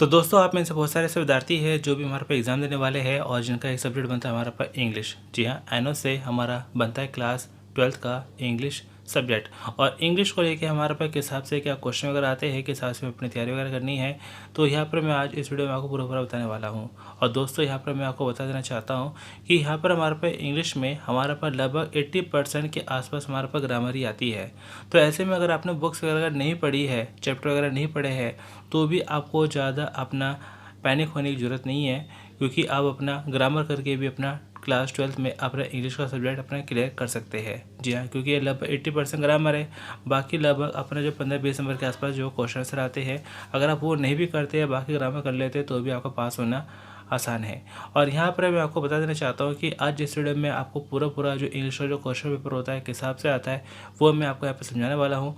तो दोस्तों, आप में से बहुत सारे ऐसे विद्यार्थी हैं जो भी हमारे पे एग्ज़ाम देने वाले हैं और जिनका एक सब्जेक्ट बनता है हमारा पर इंग्लिश। जी हाँ, एनो से हमारा बनता है क्लास 12th का इंग्लिश सब्जेक्ट। और इंग्लिश को लेके हमारे पर किस हिसाब से क्या क्वेश्चन वगैरह आते हैं, किस हिसाब से अपनी तैयारी वगैरह करनी है, तो यहाँ पर मैं आज इस वीडियो में आपको पूरा पूरा बताने वाला हूँ। और दोस्तों, यहाँ पर मैं आपको बता देना चाहता हूँ कि यहाँ पर हमारे पर इंग्लिश में हमारे पर लगभग 80% के आसपास हमारे पर ग्रामर ही आती है। तो ऐसे में अगर आपने बुक्स वगैरह नहीं पढ़ी है, चैप्टर वगैरह नहीं पढ़े हैं, तो भी आपको ज़्यादा अपना पैनिक होने की ज़रूरत नहीं है, क्योंकि आप अपना ग्रामर करके भी अपना क्लास 12th में अपना इंग्लिश का सब्जेक्ट अपना क्लियर कर सकते हैं। जी हाँ, क्योंकि ये लगभग 80% ग्रामर है। बाकी लगभग अपना जो 15-20 नंबर के आसपास जो क्वेश्चन आंसर आते हैं, अगर आप वो नहीं भी करते हैं, बाकी ग्रामर कर लेते हैं, तो भी आपका पास होना आसान है। और यहाँ पर मैं आपको बता देना चाहता हूँ कि आज इस वीडियो में आपको पूरा जो इंग्लिश का जो क्वेश्चन पेपर होता है, किस हिसाब से आता है, वो मैं आपको यहाँ पर समझाने वाला हूँ।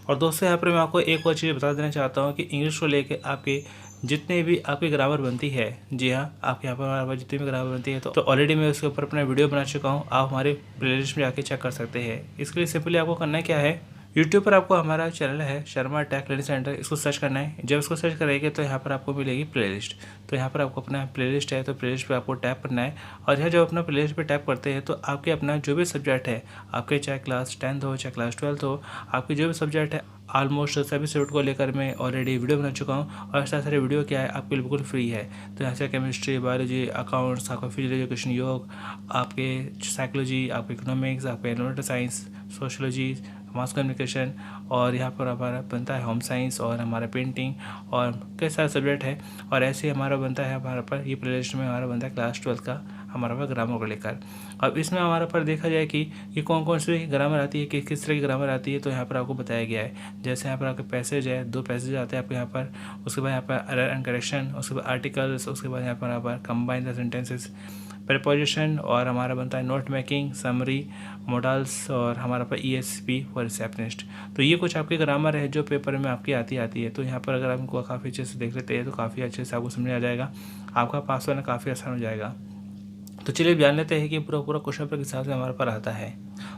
और दोस्तों, यहाँ पर मैं आपको एक और चीज़ बता देना चाहता हूँ कि इंग्लिश को लेके आपके जितने भी आपकी ग्रामर बनती है, जी हाँ, आपके यहाँ पर जितनी भी ग्रामर बनती है, तो ऑलरेडी मैं उसके ऊपर अपना वीडियो बना चुका हूँ। आप हमारे प्लेलिस्ट में जाके चेक कर सकते हैं। इसके लिए सिंपली आपको करना क्या है, यूट्यूब पर आपको हमारा चैनल है शर्मा टेक लर्निंग सेंटर, इसको सर्च करना है। जब इसको सर्च करेंगे तो यहाँ पर आपको मिलेगी प्लेलिस्ट। तो यहाँ पर आपको अपना प्लेलिस्ट है, तो प्लेलिस्ट पे आपको टैप करना है। और यहाँ जब अपना प्लेलिस्ट पे टैप करते हैं, तो आपके अपना जो भी सब्जेक्ट है, आपके चाहे क्लास 10th हो, चाहे क्लास 12th हो, आपके जो भी सब्जेक्ट है, ऑलमोस्ट सभी सब्जेक्ट को लेकर मैं ऑलरेडी वीडियो बना चुका हूँ। और ऐसा सारे वीडियो क्या है, आपके लिए बिल्कुल फ्री है। तो यहाँ से केमिस्ट्री, बायोलॉजी, अकाउंट्स, आपका फिजिकल एजुकेशन, योग, आपके साइकोलॉजी, आपके इकोनॉमिक्स, आपके environmental science, sociology, mass communication, और यहाँ पर हमारा बनता है होम साइंस, और हमारा पेंटिंग, और कई सारे सब्जेक्ट है। और ऐसे ही हमारा बनता है, हमारा पर ये प्लेलिस्ट में हमारा बनता है क्लास 12th का हमारा पर ग्रामर को लेकर। अब इसमें हमारा पर देखा जाए कि कौन कौन सी ग्रामर आती है, किस तरह की ग्रामर आती है, तो यहाँ पर आपको बताया गया है। जैसे यहाँ पर आपके पैसेज है, 2 पैसेज आते हैं आपके यहाँ पर। उसके बाद यहाँ पर एरर एंड करेक्शन, उसके बाद आर्टिकल्स, उसके बाद यहाँ पर कंबाइन द सेंटेंसेस, प्रीपोजिशन, और हमारा बनता है नोट मेकिंग, समरी, मॉडल्स, और हमारा पर ESP फॉर रिसेप्शनिस्ट। तो ये कुछ आपकी ग्रामर है जो पेपर में आपकी आती है। तो यहाँ पर अगर आप इनको काफ़ी अच्छे से देख लेते हैं, तो काफ़ी अच्छे से आपको समझ आ जाएगा, आपका पास होना काफ़ी आसान हो जाएगा। तो चलिए जान लेते हैं कि पूरा क्वेश्चन पेपर किस हिसाब से हमारे पर आता है।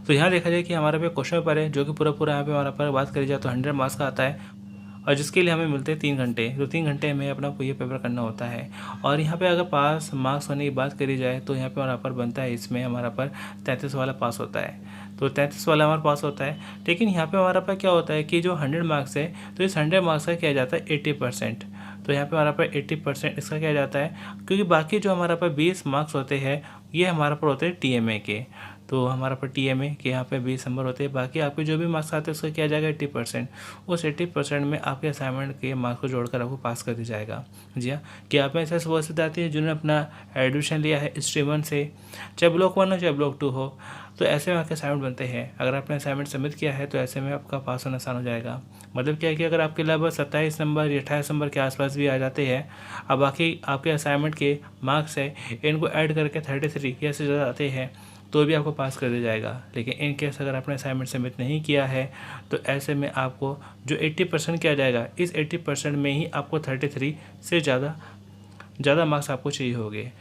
तो यहाँ देखा जाए कि हमारे पे क्वेश्चन पेपर है जो कि पूरा यहाँ पे हमारे पर बात करी जाए तो 100 मार्क्स का आता है, और जिसके लिए हमें मिलते हैं 3 घंटे। तो 3 घंटे में अपना को ये पेपर करना होता है। और यहाँ पे अगर पास मार्क्स होने की बात करी जाए, तो यहाँ पे हमारा पर बनता है, इसमें हमारा पर 33 वाला पास होता है। तो 33 वाला हमारा पास होता है। लेकिन यहाँ पे हमारा पर क्या होता है कि जो 100 मार्क्स है, तो इस 100 मार्क्स का किया जाता है 80%। तो यहाँ पे हमारा पर 80% इसका किया जाता है, क्योंकि बाकी जो हमारा पर 20 मार्क्स होते हैं, ये हमारा पर होते हैं TMA के। तो हमारा पर TMA के यहाँ पे 20 नंबर होते हैं। बाकी आपके जो भी मार्क्स आते हैं उसका किया जाएगा 80%। उस 80% में आपके असाइनमेंट के मार्क्स को जोड़कर आपको पास कर दिया जाएगा। जी हाँ, कि आप में ऐसे बहुत से विद्यार्थी हैं जिन्होंने अपना एडमिशन लिया है स्ट्रीम 1 से, चाहे ब्लॉक 1 हो चाहे ब्लॉक 2 हो, तो ऐसे में आपके असाइनमेंट बनते हैं। अगर आपने असाइनमेंट सबमिट किया है, तो ऐसे में आपका पास होना आसान हो जाएगा। मतलब क्या है कि अगर आपके लगभग 27 नंबर या 28 नंबर के आसपास भी आ जाते हैं, अब बाकी आपके असाइनमेंट के मार्क्स है, इनको ऐड करके 33 या से ज़्यादा आते हैं, तो भी आपको पास कर दिया जाएगा। लेकिन इन केस अगर आपने असाइनमेंट सबमिट नहीं किया है, तो ऐसे में आपको जो 80% किया जाएगा, इस 80% में ही आपको 33 से ज़्यादा मार्क्स आपको चाहिए होंगे।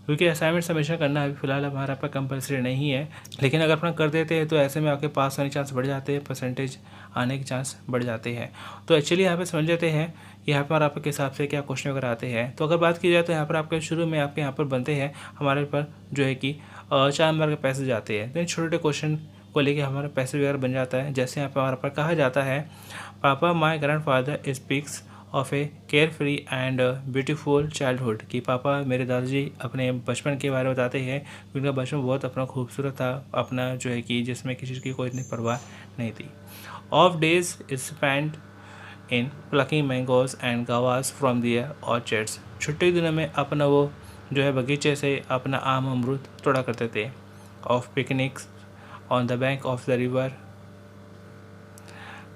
क्योंकि असाइनमेंट सबमिशन करना अभी फिलहाल हमारा पर कंपलसरी नहीं है, लेकिन अगर अपना कर देते हैं, तो ऐसे में आपके पास होने के चांस बढ़ जाते हैं, परसेंटेज आने के चांस बढ़ जाते हैं। तो एक्चुअली यहाँ पे समझ लेते हैं कि यहाँ पर आपके हिसाब से क्या क्वेश्चन वगैरह आते हैं। तो अगर बात की जाए, तो यहाँ पर आपके शुरू में आपके यहाँ पर बनते हैं हमारे पर जो है कि 4 नंबर के पैसेज आते हैं। तो इन छोटे क्वेश्चन को लेके हमारा पैसेज वगैरह बन जाता है। जैसे यहाँ पर हमारे पर कहा जाता है, पापा माई grandfather speaks of A care free and beautiful childhood, कि पापा मेरे दादाजी अपने बचपन के बारे में बताते हैं, उनका बचपन बहुत अपना खूबसूरत था, अपना जो है कि जिसमें किसी चीज़ की कोई इतनी परवाह नहीं थी। Of days spend in plucking mangoes and guavas from their orchards, छुट्टी के दिनों में अपना वो जो है बगीचे से अपना आम अमरूद तोड़ा करते थे। Of picnics on the bank of the river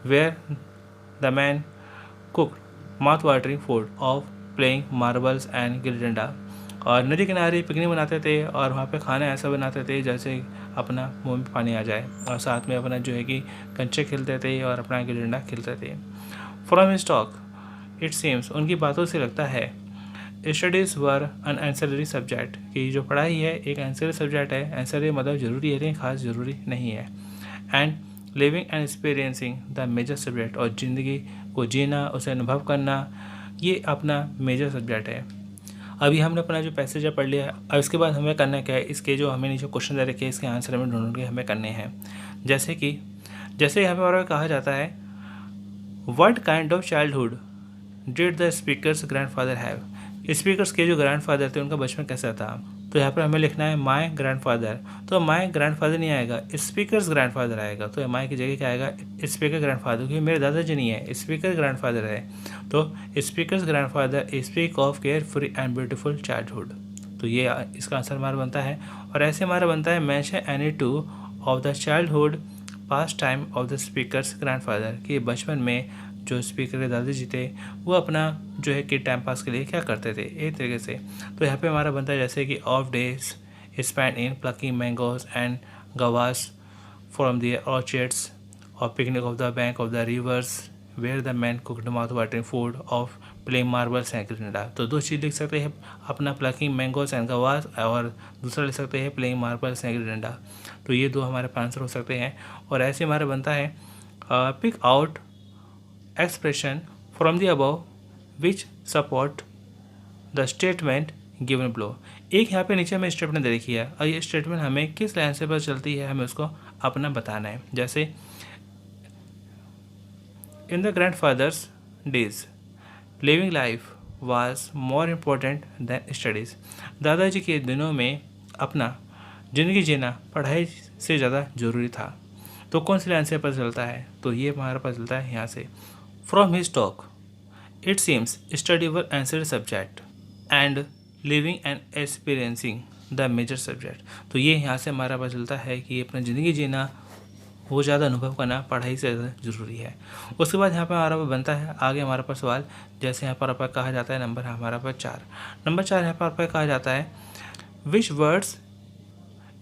where the man cook mouth watering food, of playing marbles and gilli danda, और नदी किनारे पिकनिक बनाते थे, और वहाँ पे खाना ऐसा बनाते थे जैसे अपना मुंह में पानी आ जाए, और साथ में अपना जो है कि कंचे खेलते थे और अपना गिल्ली डंडा खेलते थे। From his talk it seems, उनकी बातों से लगता है, स्टडीज़ वर अन एंसलरी सब्जेक्ट, कि जो पढ़ाई है एक एंसलरी सब्जेक्ट है। एंसलरी मतलब ज़रूरी है, लेकिन खास ज़रूरी नहीं है। And living and experiencing the major subject, और ज़िंदगी को जीना, उसे अनुभव करना, ये अपना मेजर सब्जेक्ट है। अभी हमने अपना जो पैसेज पढ़ लिया है, अब इसके बाद हमें करना क्या है, इसके जो हमें नीचे क्वेश्चन दे रखे हैं इसके आंसर हमें ढूंढ के हमें करने हैं। जैसे यहाँ पे और कहा जाता है, what kind of childhood did the speakers grandfather have. Speakers के जो ग्रैंडफादर थे उनका बचपन कैसा था। तो यहाँ पर हमें लिखना है माई ग्रैंडफादर। तो माई ग्रैंडफादर नहीं आएगा, स्पीकर्स ग्रैंडफादर आएगा। तो माई की जगह क्या आएगा, स्पीकर ग्रैंडफादर, क्योंकि मेरे दादाजी नहीं है, स्पीकर ग्रैंडफादर है। तो speakers grandfather speak of care free and beautiful childhood. तो ये इसका आंसर हमारा बनता है। और ऐसे हमारा बनता है, mention any two of the childhood pass time of the speakers grandfather, कि बचपन में जो स्पीकर के दादाजी थे वो अपना जो है कि टाइम पास के लिए क्या करते थे, एक तरीके से। तो यहाँ पे हमारा बनता है जैसे कि of days spend in plucking mangoes and guavas from the orchards और picnic of the bank of the rivers where the man cooked mouth watering food of playing marbles and cricket. तो दो चीज़ लिख सकते हैं, अपना प्लकिंग मैंगोज एंड गवास, और दूसरा लिख सकते हैं प्लेइंग मार्बल्स एंड क्रिकेट। तो ये दो हमारे आंसर हो सकते हैं। और ऐसे हमारा बनता है, pick out expression from the above which support the statement given below। एक यहाँ पे नीचे हमें स्टेटमेंट दे रखी है और ये स्टेटमेंट हमें किस लाइन से पता चलती है, हमें उसको अपना बताना है। जैसे in the grandfathers days living life was more important than studies. दादाजी के दिनों में अपना ज़िंदगी जीना पढ़ाई से ज़्यादा ज़रूरी था। तो कौन सी लाइन से पता चलता है, तो ये हमारा पता चलता है यहाँ से, from his talk it seems study were answer subject and living and experiencing the major subject. तो ये यहाँ से हमारा पता चलता है कि अपना ज़िंदगी जीना, वो ज़्यादा अनुभव करना पढ़ाई से ज़्यादा ज़रूरी है। उसके बाद यहाँ पर हमारा बनता है आगे हमारे पास सवाल, जैसे यहाँ पर कहा जाता है नंबर हमारा पर 4। नंबर 4 यहाँ पर कहा जाता है, which words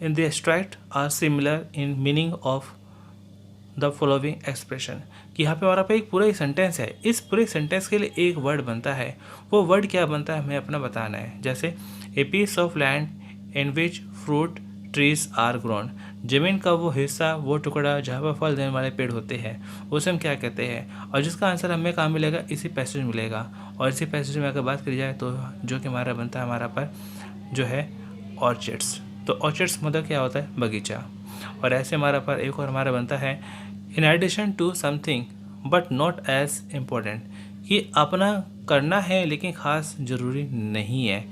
in the extract are similar in meaning of the following expression. कि यहाँ पे हमारा पे एक पूरा एक सेंटेंस है, इस पूरे सेंटेंस के लिए एक वर्ड बनता है, वो वर्ड क्या बनता है हमें अपना बताना है। जैसे a piece of land in which fruit trees are grown. ज़मीन का वो हिस्सा, वो टुकड़ा जहाँ पर फल देने वाले पेड़ होते हैं, उसे हम क्या कहते हैं। और जिसका आंसर हमें कहाँ मिलेगा, इसी पैसेज मिलेगा। और इसी पैसेज में अगर बात करी जाए तो जो कि हमारा बनता है हमारा पर जो है ऑर्चिड्स। तो ऑर्चिड्स मतलब क्या होता है, बगीचा। और ऐसे हमारा पर एक और हमारा बनता है, in addition to something but not as important. कि अपना करना है लेकिन ख़ास ज़रूरी नहीं है।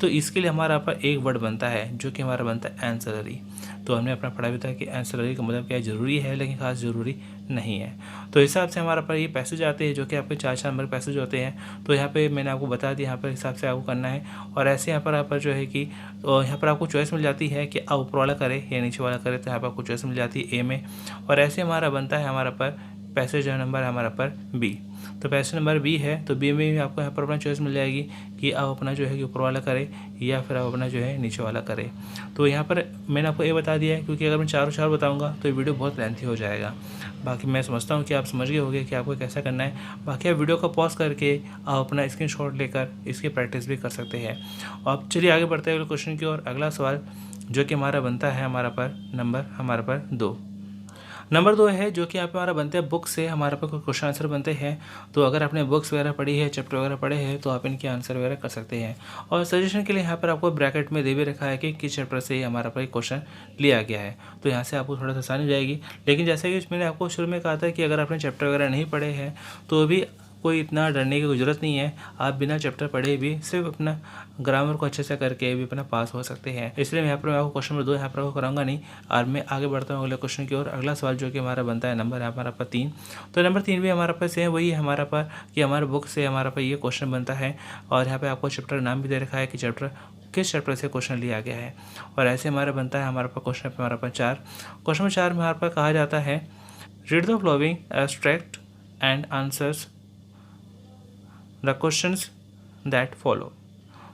तो इसके लिए हमारा पर एक वर्ड बनता है जो कि हमारा बनता है एंसेलरी। तो हमने अपना पढ़ा भी था कि एंसेलरी का मतलब क्या है, ज़रूरी है लेकिन ख़ास ज़रूरी नहीं है। तो हिसाब से हमारा पर ये पैसेज आते हैं जो कि आपके 4 नंबर पैसेज होते हैं। तो यहाँ पे मैंने आपको बता दिया, यहाँ पर हिसाब से आपको करना है। और ऐसे यहाँ पर आप जो है कि यहाँ पर आपको चॉइस मिल जाती है कि आप ऊपर वाला करें या नीचे वाला करें। तो यहाँ पर आपको चॉइस मिल जाती है ए में। और ऐसे हमारा बनता है हमारा पर पैसेज नंबर हमारा पर बी। तो पैसेज नंबर बी है, तो बी में भी आपको यहाँ पर अपना चॉइस मिल जाएगी कि आप अपना जो है कि ऊपर वाला करें या फिर आप अपना जो है नीचे वाला करें। तो यहाँ पर मैंने आपको ये बता दिया है, क्योंकि अगर मैं चार बताऊँगा तो ये वीडियो बहुत लेंथी हो जाएगा। बाकी मैं समझता हूँ कि आप समझ गए होंगे कि आपको कैसा करना है। बाकी आप वीडियो को पॉज करके आप अपना स्क्रीनशॉट लेकर इसकी प्रैक्टिस भी कर सकते हैं। अब चलिए आगे बढ़ते हैं अगले क्वेश्चन की ओर। अगला सवाल जो कि हमारा बनता है हमारा पर नंबर हमारा पर 2। नंबर 2 है जो कि यहाँ पे हमारा बनते हैं बुक से हमारे पर कोई क्वेश्चन आंसर बनते हैं। तो अगर आपने बुक्स वगैरह पढ़ी है, चैप्टर वगैरह पढ़े हैं, तो आप इनके आंसर वगैरह कर सकते हैं। और सजेशन के लिए यहाँ पर आपको ब्रैकेट में दे भी रखा है कि किस चैप्टर से हमारा पर क्वेश्चन लिया गया है। तो यहाँ से आपको थोड़ा सा आसानी हो जाएगी। लेकिन जैसे कि मैंने आपको शुरू में कहा था कि अगर आपने चैप्टर वगैरह नहीं पढ़े हैं तो भी कोई इतना डरने की ज़रूरत नहीं है। आप बिना चैप्टर पढ़े भी सिर्फ अपना ग्रामर को अच्छे से करके भी अपना पास हो सकते हैं। इसलिए यहाँ पर मैं आपको क्वेश्चन नंबर 2 यहाँ पर आपको कराऊंगा नहीं, और मैं आगे बढ़ता हूँ अगले क्वेश्चन की ओर। अगला सवाल जो कि हमारा बनता है नंबर हमारा पर 3। तो नंबर 3 भी हमारा पास है, वही हमारा पर कि हमारे बुक से हमारा पर ये क्वेश्चन बनता है। और यहाँ पर आपको चैप्टर नाम भी दे रखा है कि चैप्टर किस चैप्टर से क्वेश्चन लिया गया है। और ऐसे हमारा बनता है हमारे पास क्वेश्चन हमारा पर 4। क्वेश्चन नंबर 4 में हमारे पास कहा जाता है, read the following abstract and answers the questions that follow.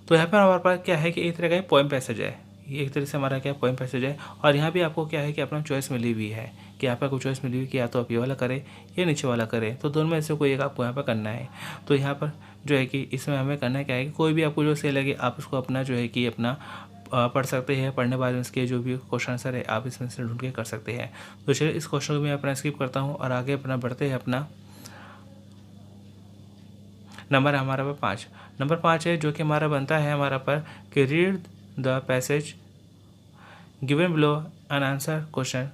तो यहाँ पर हमारे पास क्या है कि एक तरह का पोएम पैसेज है, ये एक तरह से हमारा क्या पोएम पैसेज है। और यहाँ भी आपको क्या है कि अपना चॉइस मिली हुई है कि यहाँ पर कोई चॉइस मिली हुई कि या तो आप ये वाला करें या नीचे वाला करें। तो दोनों में से कोई एक आपको यहाँ पर करना है। तो यहाँ पर जो है कि इसमें हमें करना क्या है कि कोई भी आपको जो सही लगे आप उसको अपना जो है कि अपना पढ़ सकते हैं। पढ़ने बाद में इसके जो भी क्वेश्चन आंसर है आप इसमें से ढूंढ के कर सकते हैं। तो चलिए इस क्वेश्चन को मैं अपना स्किप करता हूँ और आगे अपना बढ़ते हैं अपना नंबर हमारा पर 5। नंबर 5 है जो कि हमारा बनता है हमारा पर कि read the passage given below and answer question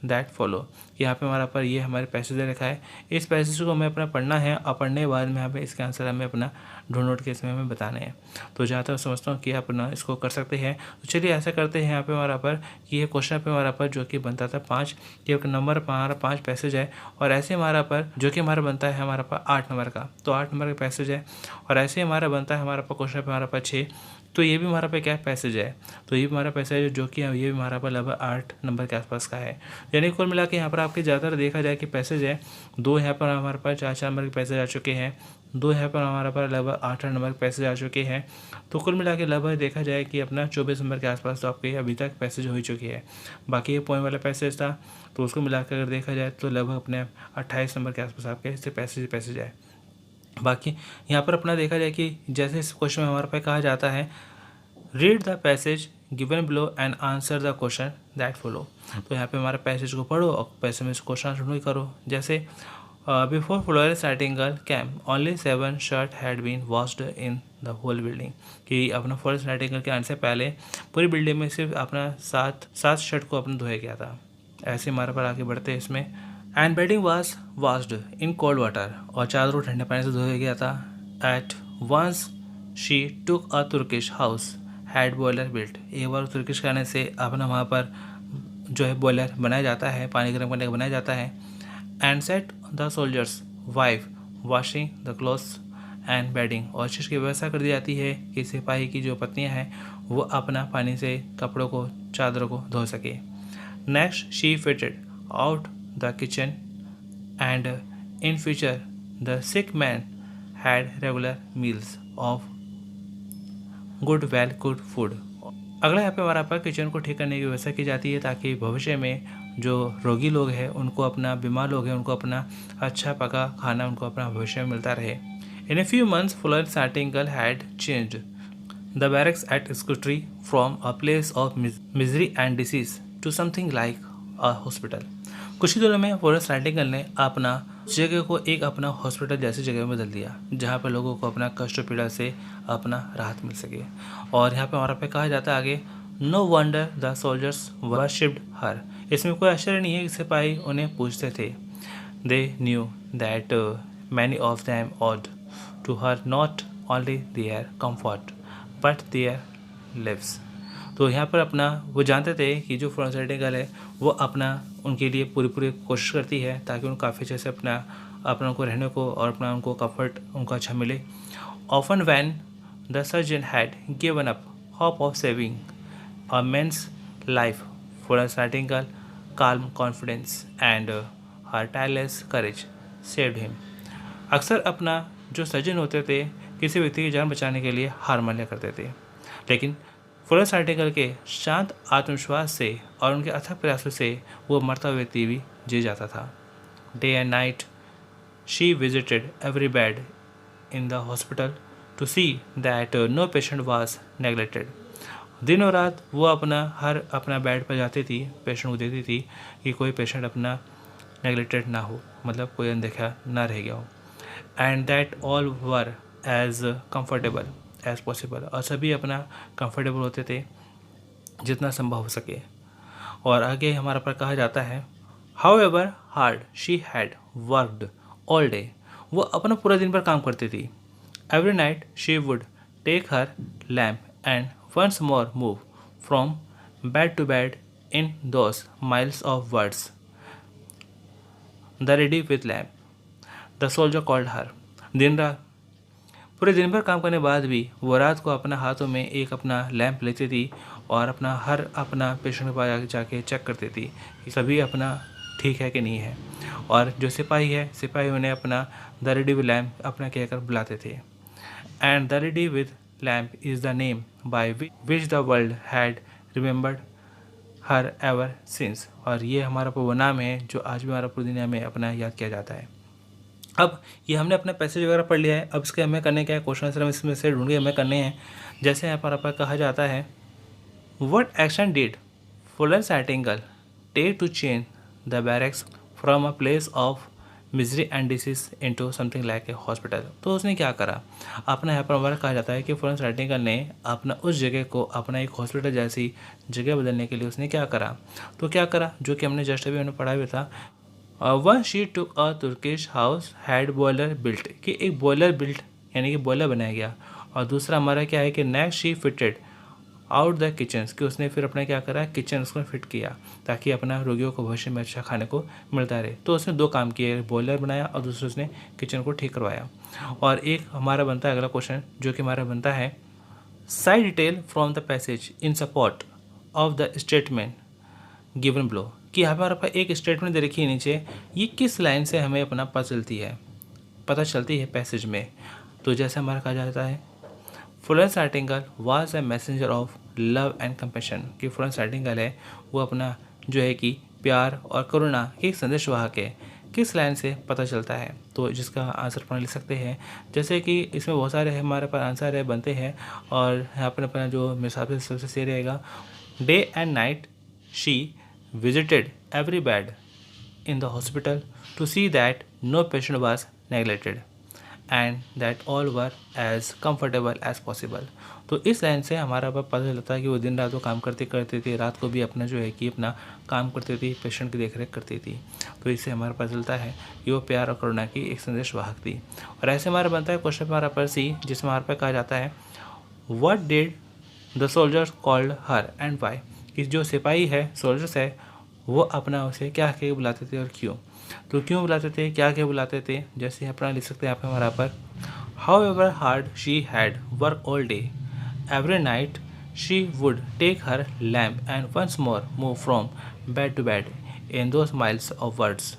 that follow. यहाँ पे हमारा पर ये हमारे पैसेज दे रखा है, इस पैसेज को हमें अपना पढ़ना है और पढ़ने के बाद में यहाँ पे इसके आंसर हमें अपना ढूंढ के इसमें हमें बताने हैं। तो जहाँ तक समझता हूँ कि अपना इसको कर सकते हैं। तो चलिए ऐसा करते हैं यहाँ पे हमारा पर कि ये क्वेश्चन पे हमारा पर जो कि बनता था 5, ये नंबर हमारा 5 पैसेज है। और ऐसे हमारा पर जो कि हमारा बनता है हमारा पर 8 नंबर का, तो 8 नंबर का पैसेज है। और ऐसे हमारा बनता है हमारा पर क्वेश्चन पे हमारा पर 6, तो ये भी हमारा पे क्या पैसेज है, तो ये भी हमारा पैसेज है जो कि ये भी हमारा पर लगभग 8 नंबर के आसपास का है। यानी कुल मिला के यहाँ पर आपके ज़्यादातर देखा जाए कि पैसेज है 2, यहाँ पर हमारे पास 4 नंबर के पैसेज आ चुके हैं, 2 यहाँ पर हमारा पर लगभग 8 नंबर के पैसेज आ चुके हैं। तो कुल मिला के लगभग देखा जाए कि अपना 24 नंबर के आसपास तो आपके अभी तक पैसेज हो चुकी है। बाकी ये पोएम वाला पैसेज था, तो उसको मिलाकर अगर देखा जाए तो लगभग अपने 28 नंबर के आसपास आपके इससे पैसेज है। बाकी यहाँ पर अपना देखा जाए कि जैसे इस क्वेश्चन में हमारे पे कहा जाता है read the passage given below and answer the question that follow. तो यहाँ पे हमारे पैसेज को पढ़ो और पैसे में क्वेश्चन आंसर करो। जैसे before Florence Nightingale came only 7 shirt had been washed in the whole building, कि अपना फ्लोरेंस नाइटिंगेल के आने से पहले पूरी बिल्डिंग में सिर्फ अपना 7 शर्ट को अपना धोया गया था। ऐसे हमारे पर आगे बढ़ते हैं इसमें and bedding was washed in cold water, और चादर को ठंडे पानी से धोया गया था। At once she took a Turkish house had boiler built, एक बार तुर्किश खाने से अपना वहाँ पर जो है बॉयलर बनाया जाता है, पानी गर्म करने का बनाया जाता है। And set the soldiers wife washing the clothes and bedding, और चीज़ की व्यवस्था कर दी जाती है कि सिपाही की जो पत्नियां हैं वो अपना पानी से कपड़ों को चादरों को धो सके। Next she fitted out the kitchen and in future the sick man had regular meals of good well good food. अगला यहाँ पे हमारा पर किचन को ठीक करने की व्यवस्था की जाती है ताकि भविष्य में जो रोगी लोग हैं उनको अपना बीमार लोग हैं उनको अपना अच्छा पका खाना उनको अपना भविष्य में मिलता रहे। In a few months Florence Nightingale had changed the barracks at Scutari from a place of misery and disease to something like a hospital. कुछ ही दिनों में फ्लोरेंस नाइटिंगेल ने अपना जगह को एक अपना हॉस्पिटल जैसी जगह में बदल दिया जहाँ पर लोगों को अपना कष्ट पीड़ा से अपना राहत मिल सके। और यहाँ पे हमारा पे कहा जाता है आगे no wonder the soldiers worshipped her, इसमें कोई आश्चर्य नहीं है कि सिपाही उन्हें पूछते थे। They knew that many of them owed to her not only their comfort but their lives. तो यहाँ पर अपना वो जानते थे कि जो फ्लोरेंस नाइटिंगेल है वो अपना उनके लिए पूरी कोशिश करती है ताकि उनको काफ़ी अच्छे से अपना उनको रहने को और अपना उनको कंफर्ट उनको अच्छा मिले। Often when the surgeon had given up hope of saving a man's life Florence Nightingale calm confidence and her tireless courage saved him। अक्सर अपना जो सर्जन होते थे किसी व्यक्ति की जान बचाने के लिए हार मान लिया करते थे, लेकिन फ्लोरेंस नाइटिंगेल के शांत आत्मविश्वास से और उनके अथक प्रयासों से वो मरता हुआ व्यक्ति भी जी जाता था। Day and night she visited every bed in the hospital to see that no patient was neglected. दिन और रात वो अपना बेड पर जाती थी, पेशेंट को देखती थी कि कोई पेशेंट अपना नेग्लेक्टेड ना हो, मतलब कोई अनदेखा ना रह गया हो। And that all were as comfortable as possible, और सभी अपना कंफर्टेबल होते थे जितना संभव हो सके। और आगे हमारा पर कहा जाता है however hard she had worked all day, वो अपना पूरा दिन भर काम करती थी। Every night she would take her lamp and once more move from bed to bed in those miles of words. The ready with lamp, the soldier called her। दिन रात पूरे दिन भर काम करने बाद भी वो रात को अपना हाथों में एक अपना लैंप लेती थी और अपना पेशेंट के पास जाके चेक करती थी कि सभी अपना ठीक है कि नहीं है। और जो सिपाही उन्हें अपना द रेडी विद लैम्प अपना कहकर बुलाते थे। And the lady with lamp is the name by which the world had remembered her ever since। और ये हमारा वो नाम है जो आज भी हमारा पूरी दुनिया में अपना याद किया जाता है। अब ये हमने अपना पैसेज वगैरह पढ़ लिया है, अब इसके हमें करने क्या है, क्वेश्चन आंसर हम इसमें से ढूंढ के हमें करने हैं। जैसे यहाँ पर कहा जाता है what action did Florence Nightingale take to change the barracks from a place of misery and disease into something like a hospital. तो उसने क्या करा, अपना यहाँ पर हमारा कहा जाता है कि फ्लोरेंस नाइटिंगेल ने अपना उस जगह को अपना एक हॉस्पिटल जैसी जगह बदलने के लिए उसने क्या करा, तो क्या करा जो कि हमने जस्ट अभी हमने पढ़ा भी था। One she took a Turkish house had boiler built, कि एक बॉयलर बिल्ट यानी कि बॉयलर बनाया गया। और दूसरा हमारा क्या है कि next she fitted out the kitchen, कि उसने फिर अपने क्या करा, किचन उसको फिट किया ताकि अपना रोगियों को भविष्य में अच्छा खाने को मिलता रहे। तो उसने दो काम किए, बॉयलर बनाया और दूसरे उसने किचन को ठीक करवाया। और एक हमारा बनता है अगला क्वेश्चन जो कि हमारा बनता है side detail from the passage in support of the statement given below, कि यहाँ पर हमारे पास एक स्टेटमेंट दे रखी है नीचे, ये किस लाइन से हमें अपना पता चलती है पैसेज में। तो जैसे हमारा कहा जाता है Florence Nightingale was a messenger of love and compassion, कि फ्लोरेंस नाइटिंगेल है वो अपना जो है कि प्यार और करुणा के एक संदेशवाहक है, किस लाइन से पता चलता है। तो जिसका आंसर अपन लिख सकते हैं, जैसे कि इसमें बहुत सारे हमारे पास आंसर है बनते हैं, और यहाँ पर अपना जो मेरे हिसाब से सबसे सही रहेगा, day and night she visited every bed in the hospital to see that no patient was neglected and that all were as comfortable as possible। तो इस लाइन से हमारा पता चलता है कि वो दिन रात वो काम करती थी, रात को भी अपना जो है कि अपना काम करती थी, पेशेंट की देखरेख करती थी। तो इससे हमारा पता चलता है कि वो प्यार और करुणा की एक संदेश वाहक थी। और ऐसे हमारा बनता है क्वेश्चन हमारा पर सी, जिसमें हमारे पर कहा जाता है what did the soldiers called her and why, कि जो सिपाही है सोल्जर्स है वो अपना उसे क्या कह के बुलाते थे और क्यों। तो क्यों बुलाते थे, क्या कह बुलाते थे, जैसे अपना लिख सकते हैं यहाँ पे हमारा पर however hard she had work all day every night she would take her lamp and once more move from bed to bed in those miles of words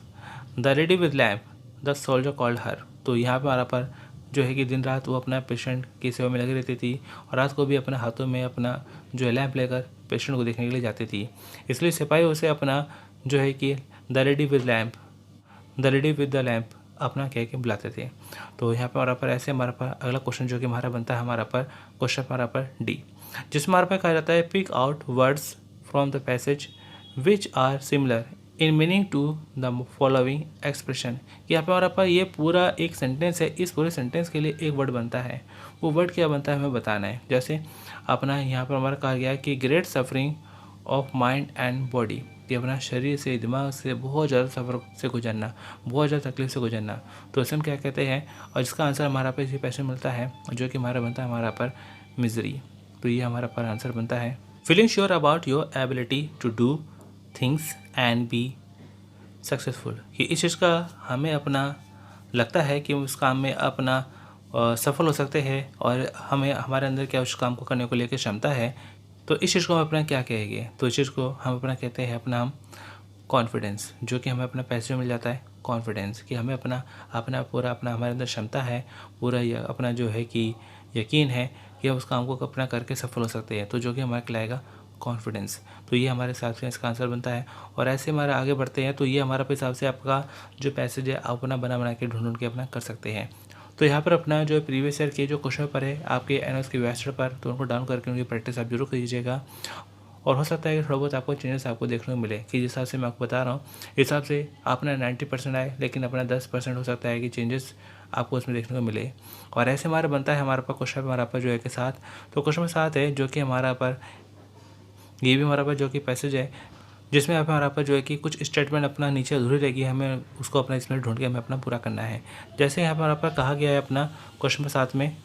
the lady with lamp the soldier called her. तो यहाँ पे हमारा पर जो है कि दिन रात वो अपना पेशेंट की सेवा में लगी रहती थी, और रात को भी अपने हाथों में अपना जो है लैंप लेकर पेशेंट को देखने के लिए जाती थी। इसलिए सिपाही उसे अपना जो है कि the lady with the lamp अपना कह के बुलाते थे। तो यहाँ पर हमारा पर ऐसे हमारा पर अगला क्वेश्चन जो कि हमारा बनता है हमारा पर क्वेश्चन हमारा पर डी, जिसमें हमारे पर कहा जाता है pick out words from the passage which are similar in meaning to the following expression. यहाँ पे हमारा पास ये पूरा एक सेंटेंस है, इस पूरे सेंटेंस के लिए एक वर्ड बनता है, वो वर्ड क्या बनता है हमें बताना है। जैसे अपना यहाँ पर हमारा कहा गया है कि great suffering of mind and body, कि अपना शरीर से दिमाग से बहुत ज़्यादा सफ़र से गुजरना, बहुत ज़्यादा तकलीफ से गुजरना। तो इसे हम क्या कहते हैं, और इसका आंसर हमारा पर इसी पैसे मिलता है जो कि हमारा बनता है हमारा पर मिजरी। तो ये हमारा पर आंसर बनता है feeling sure about your ability to do things and be successful, कि इस चीज़ का हमें अपना लगता है कि उस काम में अपना सफल हो सकते हैं, और हमें हमारे अंदर क्या उस काम को करने को लेकर क्षमता है। तो इस चीज़ को हम अपना क्या कहेंगे, तो इस चीज़ को हम अपना कहते हैं अपना हम कॉन्फिडेंस, जो कि हमें अपना पैसे मिल जाता है कॉन्फिडेंस, कि हमें अपना अपना पूरा अपना हमारे अंदर क्षमता है, पूरा अपना जो है कि यकीन है कि हम उस काम को अपना करके सफल हो सकते हैं, तो जो कि हमारा कहलाएगा कॉन्फिडेंस। तो ये हमारे हिसाब से इसका आंसर बनता है। और ऐसे हमारे आगे बढ़ते हैं, तो ये हमारा हिसाब से आपका जो पैसेज है आप अपना बना के ढूंढ के अपना कर सकते हैं। तो यहाँ पर अपना जो प्रीवियस ईयर के जो क्वेश्चन पर है आपके एनएस की वेबसाइट पर, तो उनको डाउन करके उनकी प्रैक्टिस आप जरूर कीजिएगा। और हो सकता है कि थोड़ा बहुत आपको चेंजेस आपको देखने को मिले, कि जिस हिसाब से मैं आपको बता रहा हूँ इस हिसाब से अपना 90% आए, लेकिन अपना 10% हो सकता है कि चेंजेस आपको उसमें देखने को मिले। और ऐसे हमारा बनता है हमारे पास क्वेश्चन हमारा पर जो है कि 7, तो क्वेश्चन में 7 है जो कि हमारा पर ये भी हमारा पर जो कि पैसेज है, जिसमें यहाँ पे हमारा पर जो है कि कुछ स्टेटमेंट अपना नीचे अधूरी रहेगी, हमें उसको अपना इसमें ढूंढ के हमें अपना पूरा करना है। जैसे यहाँ पर हमारा पर कहा गया है अपना क्वेश्चन 7 में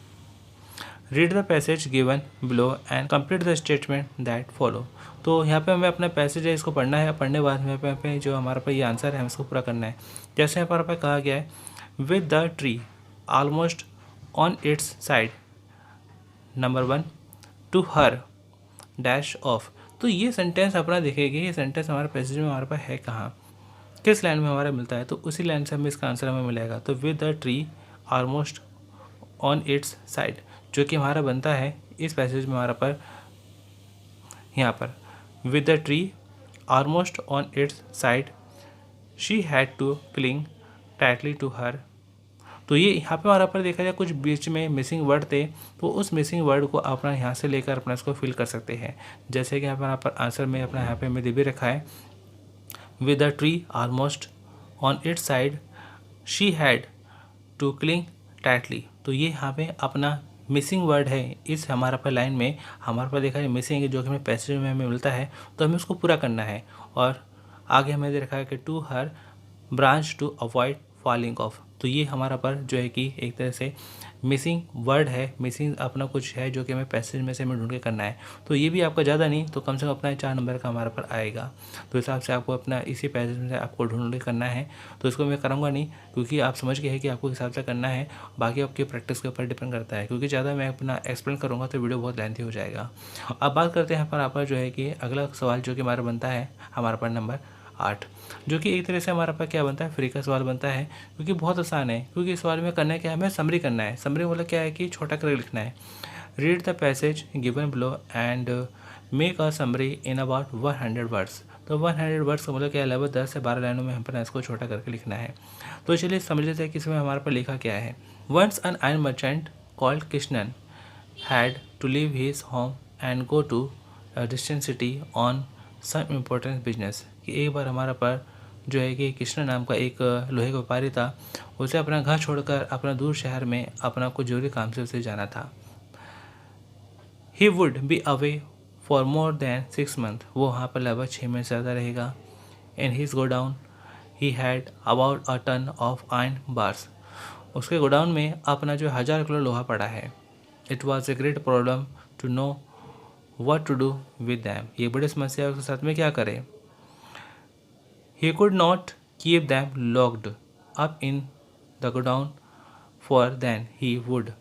read the passage given below and complete the statement that follow. तो यहाँ पे हमें अपना पैसेज है इसको पढ़ना है, पढ़ने के बाद में यहाँ पे जो हमारे पास ये आंसर है हमें इसको पूरा करना है। जैसे यहाँ पर कहा गया है with the tree almost on its side number 1 to her dash off. तो ये सेंटेंस अपना देखेंगे, ये सेंटेंस हमारे पैसेज में हमारे पास है कहाँ, किस लाइन में हमारा मिलता है, तो उसी लाइन से हमें इसका आंसर हमें मिलेगा। तो with the tree almost on its side, जो कि हमारा बनता है इस पैसेज में हमारा पर यहाँ पर with the tree almost on its side she had to cling tightly to her. तो ये यहाँ पे हमारा पर देखा जाए कुछ बीच में मिसिंग वर्ड थे, तो उस मिसिंग वर्ड को अपना यहाँ से लेकर अपना इसको फिल कर सकते हैं। जैसे कि यहाँ पर आंसर में अपना यहाँ पे मैं दे भी रखा है with the tree almost on its side she had to cling tightly. तो ये यहाँ पे अपना मिसिंग वर्ड है इस हमारा पर लाइन में, हमारे पास देखा है मिसिंग है जो कि हमें पैसेज में हमें मिलता है, तो हमें उसको पूरा करना है। और आगे हमें दे रखा है कि to her branch to avoid falling off. तो ये हमारा पर जो है कि एक तरह से मिसिंग वर्ड है, मिसिंग अपना कुछ है जो कि हमें पैसेज में से हमें ढूंढ के करना है। तो ये भी आपका ज़्यादा नहीं तो कम से कम अपना 4 नंबर का हमारे पर आएगा। तो हिसाब से आपको अपना इसी पैसेज में से आपको ढूंढ के करना है। तो इसको मैं करूँगा नहीं क्योंकि आप समझ गए हैं कि आपको हिसाब से करना है, बाकी आपकी प्रैक्टिस के ऊपर डिपेंड करता है। क्योंकि ज़्यादा मैं अपना एक्सप्लेन करूँगा तो वीडियो बहुत लेंथी हो जाएगा। अब बात करते हैं पर आप जो है कि अगला सवाल जो कि हमारा बनता है हमारा पर नंबर 8, जो कि एक तरह से हमारा पास क्या बनता है, फ्री का सवाल बनता है। क्योंकि बहुत आसान है, क्योंकि इस सवाल में करना है क्या, हमें समरी करना है। समरी मतलब क्या है कि छोटा करके लिखना है। Read the passage given below and make a summary in about 100 words. तो 100 वर्ड्स का मतलब क्या है, लगभग 10 से 12 लाइनों में हम पर इसको छोटा करके लिखना है। तो चलिए समझ लेते हैं कि इसमें हमारे पर लिखा क्या है। Once an iron merchant called Krishnan had to leave his home and go to a distant city on some important business. कि एक बार हमारा पर जो है कि कृष्ण नाम का एक लोहे का व्यापारी था, उसे अपना घर छोड़कर अपना दूर शहर में अपना कुछ जरूरी काम से उसे जाना था। He would be away for more than 6 month. वो वहाँ पर लगभग 6 महीने से ज़्यादा रहेगा। In his godown he had about a ton of iron bars. उसके गोडाउन में अपना जो 1000 किलो लोहा पड़ा है। It was a great problem to know what to do with them. ये बड़ी समस्या है, उसके साथ में क्या करें। He could not keep them locked up in the godown, for then he would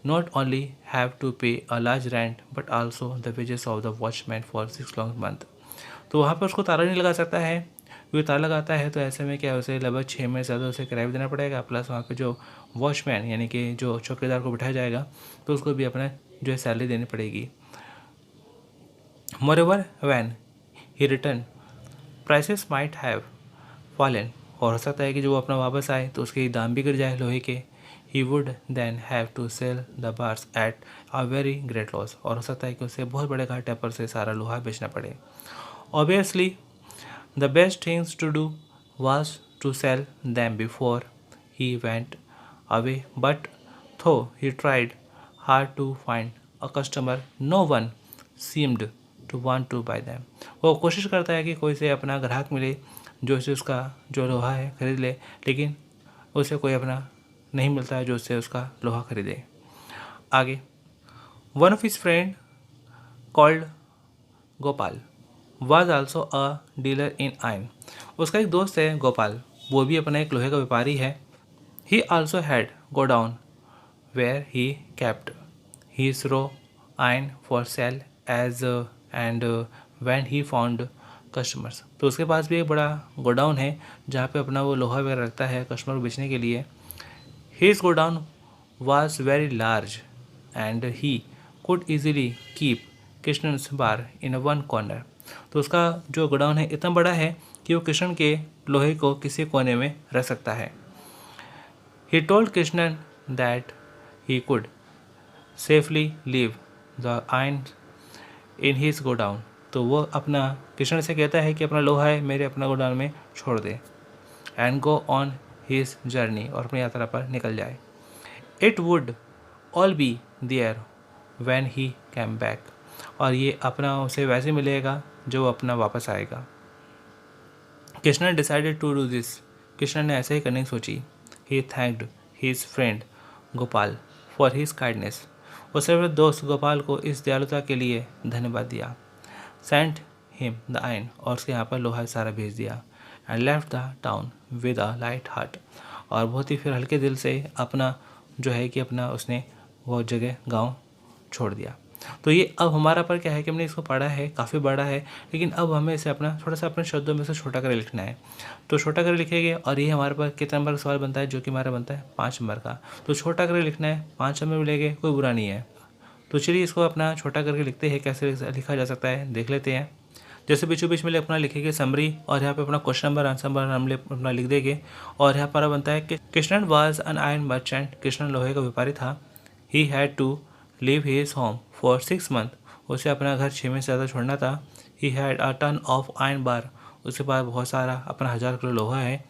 not only have to pay a large rent but also the wages of the watchman for 6 long months। तो वहाँ पर उसको ताला नहीं लगा सकता है, क्योंकि ताला लगाता है तो ऐसे में क्या है, उसे लगभग 6 महीने से ज़्यादा उसे किराया भी देना पड़ेगा, प्लस वहाँ पे जो वॉचमैन यानी कि जो चौकीदार को बिठाया जाएगा तो उसको भी अपना जो है सैलरी देनी पड़ेगी। Moreover, when he returned, prices might have fallen। और हो सकता है कि जो वो अपना वापस आए तो उसके दाम भी गिर जाए लोहे के। He would then have to sell the bars at a very great loss। और हो सकता है कि उसे बहुत बड़े घाटे पर से सारा लोहा बेचना पड़े। Obviously, the best things to do was to sell them before he went away, but though he tried hard to find a customer, no one seemed to want to buy them। वो कोशिश करता है कि कोई से अपना ग्राहक मिले जो उसे उसका जो लोहा है खरीद ले, लेकिन उसे कोई अपना नहीं मिलता है जो उससे उसका लोहा खरीदे। आगे, one of his friend called Gopal was also a dealer in iron. उसका एक दोस्त है गोपाल, वो भी अपना एक लोहे का व्यापारी है। He also had godown where he kept his raw iron for sale as and when he found customers। तो उसके पास भी एक बड़ा गोडाउन है जहाँ पे अपना वो लोहा वगैरह रखता है कस्टमर को बेचने के लिए। His godown was very large and he could easily keep Krishnan's bar in one corner। तो उसका जो गोडाउन है इतना बड़ा है कि वो कृष्ण के लोहे को किसी कोने में रख सकता है। He told Krishnan that he could safely leave the iron in his godown। तो वो अपना कृष्ण से कहता है कि अपना लोहा है मेरे अपना गोडाउन में छोड़ दे। And go on his journey, और अपनी यात्रा पर निकल जाए। It would all be there when he came back. और ये अपना उसे वैसे मिलेगा जो वो अपना वापस आएगा। Krishna decided to do this. Krishna ने ऐसे ही करने की सोची। He thanked his friend Gopal for his kindness. उसने अपने दोस्त गोपाल को इस दयालुता के लिए धन्यवाद दिया। सेंट हिम द आयरन, और उसके यहाँ पर लोहा सारा भेज दिया। And left the town with a light heart, और बहुत ही फिर हल्के दिल से अपना जो है कि अपना उसने वो जगह गांव छोड़ दिया। तो ये अब हमारा पर क्या है कि हमने इसको पढ़ा है, काफ़ी बड़ा है, लेकिन अब हमें इसे अपना थोड़ा सा अपने शब्दों में से छोटा कर लिखना है। तो छोटा कर लिखेंगे और ये हमारे पास कितना नंबर का सवाल बनता है, जो कि हमारा बनता है 5 नंबर का। तो छोटा कर लिखना है, 5 नंबर मिलेंगे, कोई बुरा नहीं है। तो चलिए इसको अपना छोटा करके लिखते हैं, कैसे लिखा जा सकता है देख लेते हैं। जैसे बीचों बीच में अपना लिखेंगे समरी, और यहाँ पे अपना क्वेश्चन नंबर आंसर नंबर हम अपना लिख देंगे। और यहाँ पर बनता है कि Krishnan was an iron merchant. Krishnan लोहे का व्यापारी था। He had to leave his home for 6 month. उसे अपना घर 6 महीने से ज़्यादा छोड़ना था। He had a ton of iron bar. उसके पास बहुत सारा अपना 1000 किलो लोहा है।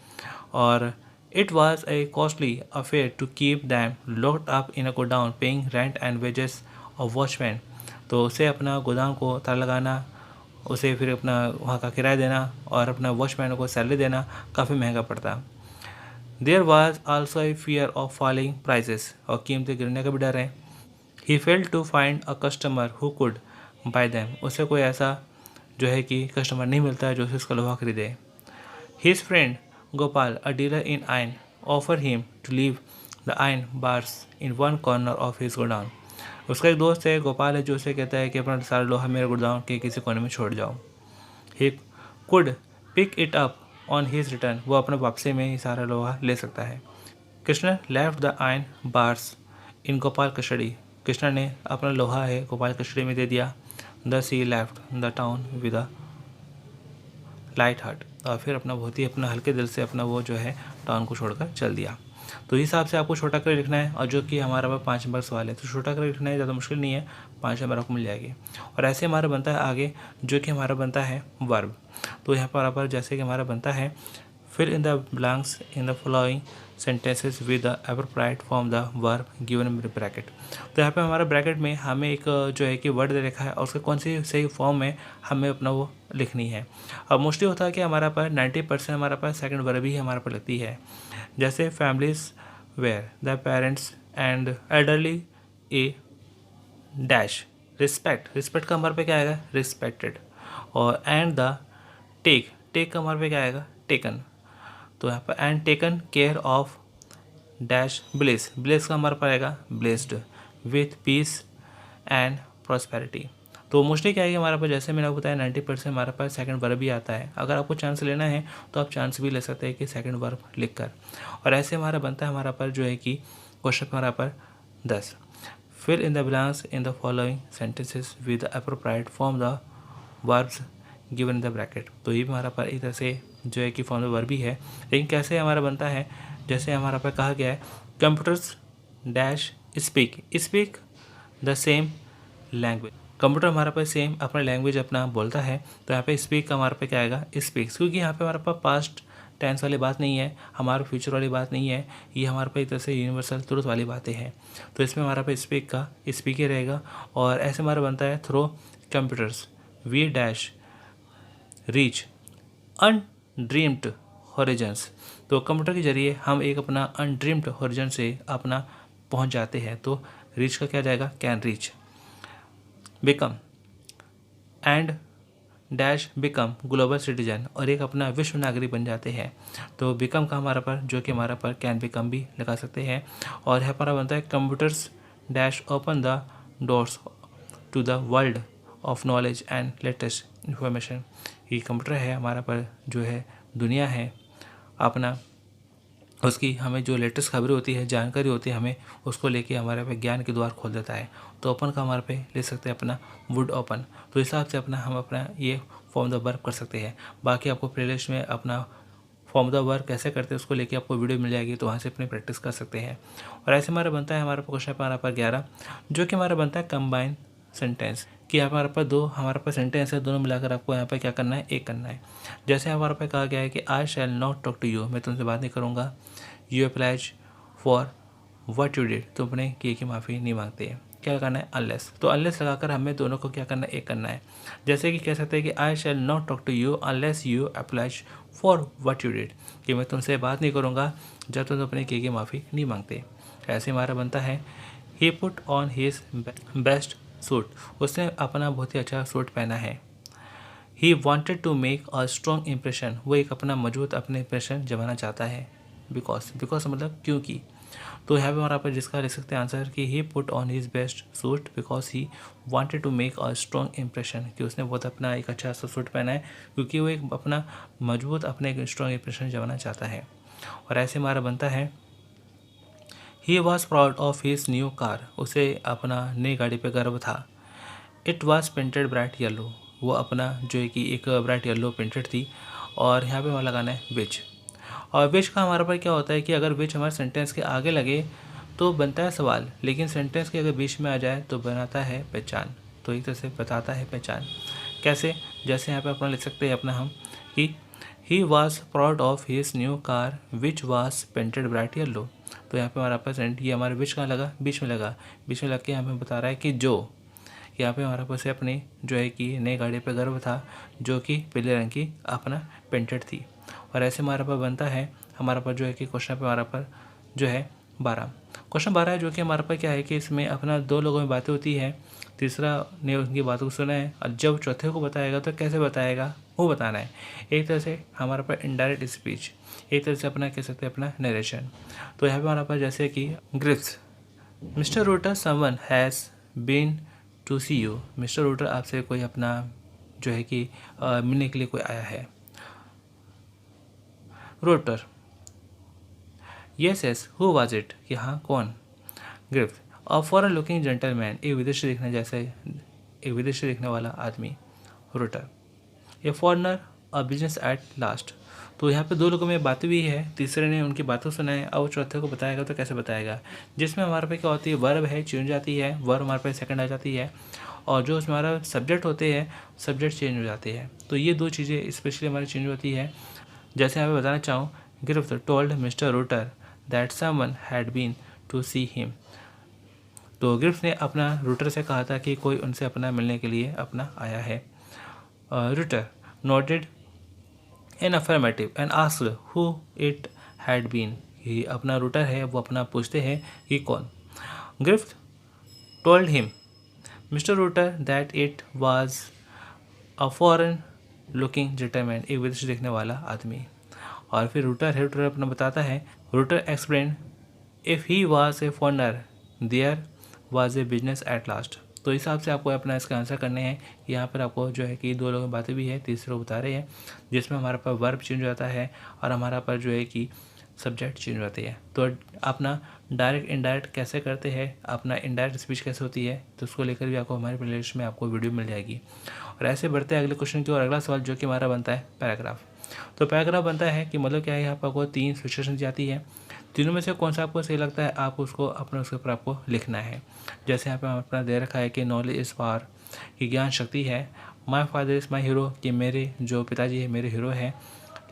और it was a costly affair to keep them locked up in a godown paying rent and wages of watchman. तो उसे अपना गोदाम को ताला लगाना, उसे फिर अपना वहाँ का किराया देना और अपना वॉचमैन को सैलरी देना काफ़ी महंगा पड़ता। There was also a fear of falling prices, और कीमतें गिरने का भी डर है। He failed to find a customer who could buy them, उसे कोई ऐसा जो है कि कस्टमर नहीं मिलता है जो उसका लोहा खरीदे। His friend Gopal, a dealer in iron, offer him to leave the iron bars in one corner of his godown. उसका एक दोस्त है गोपाल है जो उसे कहता है कि अपना सारा लोहा मेरे गोडाउन के किसी कोने में छोड़ जाओ। He could pick it up on his return, वो अपने वापसी में ही सारा लोहा ले सकता है। Krishna left the iron bars in Gopal custody, Krishna ने अपना लोहा है गोपाल कस्टडी में दे दिया। Thus he left the town with a light heart, और फिर अपना बहुत ही अपना हल्के दिल से अपना वो जो है टाउन को छोड़कर चल दिया। तो इस हिसाब से आपको छोटा कर लिखना है, और जो कि हमारा पास 5 नंबर सवाल है, तो छोटा कर लिखना है, ज़्यादा मुश्किल नहीं है, 5 नंबर आपको मिल जाएगी। और ऐसे हमारा बनता है आगे, जो कि हमारा बनता है वर्ब। तो यहाँ पर जैसे कि हमारा बनता है fill in the blanks in the following sentences with the appropriate form the verb given in bracket. तो यहाँ पे हमारा ब्रैकेट में हमें एक जो है कि वर्ड दे रखा है और उसके कौन सी सही फॉर्म में हमें अपना वो लिखनी है। अब मोस्टली होता है कि हमारा पास 90% हमारा पास सेकंड वर्ब ही हमारे पास लगती है। जैसे families where the parents and elderly a dash respect, respect का हमारे पे क्या आएगा रिस्पेक्टेड। और एंड द टेक, टेक का हमारे पे क्या आएगा टेकन। तो यहाँ पर and taken care of dash bless, bless का हमारे पास आएगा blessed with peace and prosperity. तो मोस्टली क्या है कि हमारे पास जैसे मैंने आपको बताया 90% हमारे पास सेकंड वर्ब भी आता है। अगर आपको चांस लेना है तो आप चांस भी ले सकते हैं कि सेकंड वर्ब लिख कर। और ऐसे हमारा बनता है हमारा पर जो है कि क्वेश्चन हमारा पर 10 fill in the blanks in the following sentences with the appropriate form the verbs given in the bracket. तो ये भी हमारा पर एक तरह से जो है कि फॉर्म वर्ब भी है, लेकिन कैसे हमारा बनता है जैसे हमारा पर कहा गया है computers dash speak, speak the same language. Computer हमारा पे सेम अपना लैंग्वेज अपना बोलता है, तो यहाँ पे स्पीक का हमारे पे क्या आएगा स्पीक्स, क्योंकि यहाँ पे हमारे पास पास्ट टेंस वाली बात नहीं है, हमारा फ्यूचर वाली बात नहीं है, ये हमारे पे एक तरह से यूनिवर्सल ट्रुथ वाली बातें हैं। तो इसमें हमारा पे स्पीक का स्पीक ही रहेगा। और ऐसे हमारा बनता है through computers we dash reach undreamed horizons. तो कंप्यूटर के जरिए हम एक अपना अनड्रीम्ड हॉरिजन से अपना पहुंच जाते हैं। तो रीच का क्या जाएगा can reach. Become and dash become global citizen, और एक अपना विश्व नागरिक बन जाते हैं। तो बिकम का हमारा पर जो कि हमारा पर कैन बिकम भी लगा सकते हैं। और यहाँ पर बनता है computers dash open the doors to the world of knowledge and latest information. ये कंप्यूटर है हमारा पर जो है दुनिया है अपना, उसकी हमें जो लेटेस्ट खबरें होती है जानकारी होती है हमें उसको लेके हमारे पे ज्ञान के द्वार खोल देता है। तो ओपन का हमारे पे ले सकते हैं अपना वुड ओपन। तो इस हिसाब से अपना हम अपना ये फॉर्म द वर्ब कर सकते हैं। बाकी आपको प्लेलिस्ट में अपना फॉर्म द वर्ब कैसे करते हैं उसको लेके आपको वीडियो मिल जाएगी, तो वहाँ से अपनी प्रैक्टिस कर सकते हैं। और ऐसे हमारा बनता है हमारा क्वेश्चन हमारा पर 11 जो कि हमारा बनता है कंबाइन सेंटेंस, कि हमारे पास दो हमारे पास सेंटेंस है, दोनों मिलाकर आपको यहाँ पर क्या करना है एक करना है। जैसे हमारे पास कहा गया है कि I shall not talk to you, मैं तुमसे बात नहीं करूँगा। You apologise for what you did, तो अपने किए की माफ़ी नहीं मांगते हैं। क्या करना है अनलेस, तो अनलेस लगाकर हमें दोनों को क्या करना है एक करना है। जैसे कि कह सकते हैं कि I shall not talk to you unless you apologise for what you did, कि मैं तुमसे बात नहीं करूँगा जब तुम अपने किए की माफ़ी नहीं मांगते। ऐसे हमारा बनता है he put on his best suit, उसने अपना बहुत ही अच्छा सूट पहना है। He wanted to make a strong impression, वो एक अपना मजबूत अपने इम्प्रेशन जमाना चाहता है। बिकॉज मतलब क्योंकि। तो यहाँ पे हमारा पर जिसका लिख सकते हैं आंसर कि he put on his best suit because he wanted to make a strong impression, कि उसने बहुत अपना एक अच्छा सा सूट पहना है क्योंकि वो एक अपना मजबूत अपने एक स्ट्रॉन्ग इम्प्रेशन जमाना चाहता है। और ऐसे हमारा बनता है he was proud of his new car, उसे अपना नई गाड़ी पे गर्व था। It was painted bright yellow, वो अपना जो है कि एक ब्राइट येलो पेंटेड थी। और यहाँ पे हमारा लगाना है विच। और विच का हमारे पर क्या होता है कि अगर विच हमारे सेंटेंस के आगे लगे तो बनता है सवाल, लेकिन सेंटेंस के अगर बीच में आ जाए तो बनाता है पहचान। तो एक तरह से बताता है पहचान। कैसे, जैसे यहाँ पे अपना लिख सकते हैं अपना हम कि he was proud of his new car which was painted bright yellow. तो यहाँ पे हमारा पास ये हमारे विच कहाँ लगा, बीच में लगा, बीच में लग के हमें बता रहा है कि जो यहाँ पे हमारे पास अपनी जो है कि नई गाड़ी पे गर्व था जो कि पीले रंग की अपना पेंटेड थी। और ऐसे हमारे पास बनता है हमारे पास जो है कि क्वेश्चन पे हमारे पास जो है 12। क्वेश्चन 12 है जो कि हमारे पास क्या है कि इसमें अपना दो लोगों में बातें होती है, तीसरा ने उनकी बातों को सुना है और जब चौथे को बताएगा तो कैसे बताएगा वो बताना है। एक तरह से हमारे पास इनडायरेक्ट स्पीच, एक तरह से अपना कह सकते हैं अपना नरेशन। तो यहाँ पे हमारे पास जैसे कि ग्रिफ्स, mister Rooter someone has been to see you. Mister Rooter आपसे कोई अपना जो है कि मिलने के लिए कोई आया है। Router, yes yes who was it, कि हाँ कौन। ग्रिफ्ट, अ फॉरेन लुकिंग जेंटलमैन, एक विदेशी दिखने जैसे एक विदेशी दिखने वाला आदमी। Router, A foreigner a business at last. तो यहाँ पे दो लोगों में बातें भी है, तीसरे ने उनकी बातों सुना है, अब चौथे को बताएगा तो कैसे बताएगा। जिसमें हमारे पे क्या होती है, वर्ब है चेंज जाती है, वर्ब हमारे पे सेकंड आ जाती है, और जो उसमें हमारा सब्जेक्ट होते हैं सब्जेक्ट चेंज हो जाते हैं। तो ये दो चीज़ें स्पेशली हमारी चेंज होती है। जैसे यहाँ पे बताना चाहूँ, Griffith told mister Rooter that someone had been to see him. तो गिरफ्त ने अपना रूटर से कहा था कि कोई उनसे अपना मिलने के लिए अपना आया है। Rooter noted in affirmative and asked who it had been. ये अपना रूटर है वो अपना पूछते हैं कि कौन। गिरफ्त told him mister Rooter that it was a foreign looking gentleman, एक विदेशी देखने वाला आदमी। और फिर रूटर अपना बताता है, Rooter explain if he was a foreigner there was a business at last. तो इस हिसाब से आपको अपना इसका आंसर करने हैं। यहाँ पर आपको जो है कि दो लोगों की बातें भी है, तीसरे बता रहे हैं, जिसमें हमारे पास वर्ब चेंज हो जाता है और हमारा पर जो है कि सब्जेक्ट चेंज हो जाती है। तो अपना डायरेक्ट इनडायरेक्ट कैसे करते हैं, अपना इनडायरेक्ट स्पीच कैसे होती है, तो उसको लेकर भी आपको हमारे प्लेलिस्ट में आपको वीडियो मिल जाएगी। और ऐसे बढ़ते हैं अगले क्वेश्चन की ओर। अगला सवाल जो कि हमारा बनता है पैराग्राफ। तो पैराग्राफ बनता है कि मतलब क्या है, यहाँ पर आपको 3 सिचुएशन जाती है, तीनों में से कौन सा आपको सही लगता है आप उसको अपने उसके ऊपर आपको लिखना है। जैसे यहाँ पे अपना दे रखा है कि नॉलेज इज़ पावर, कि ज्ञान शक्ति है। My father is my hero, कि मेरे जो पिताजी है मेरे हीरो है।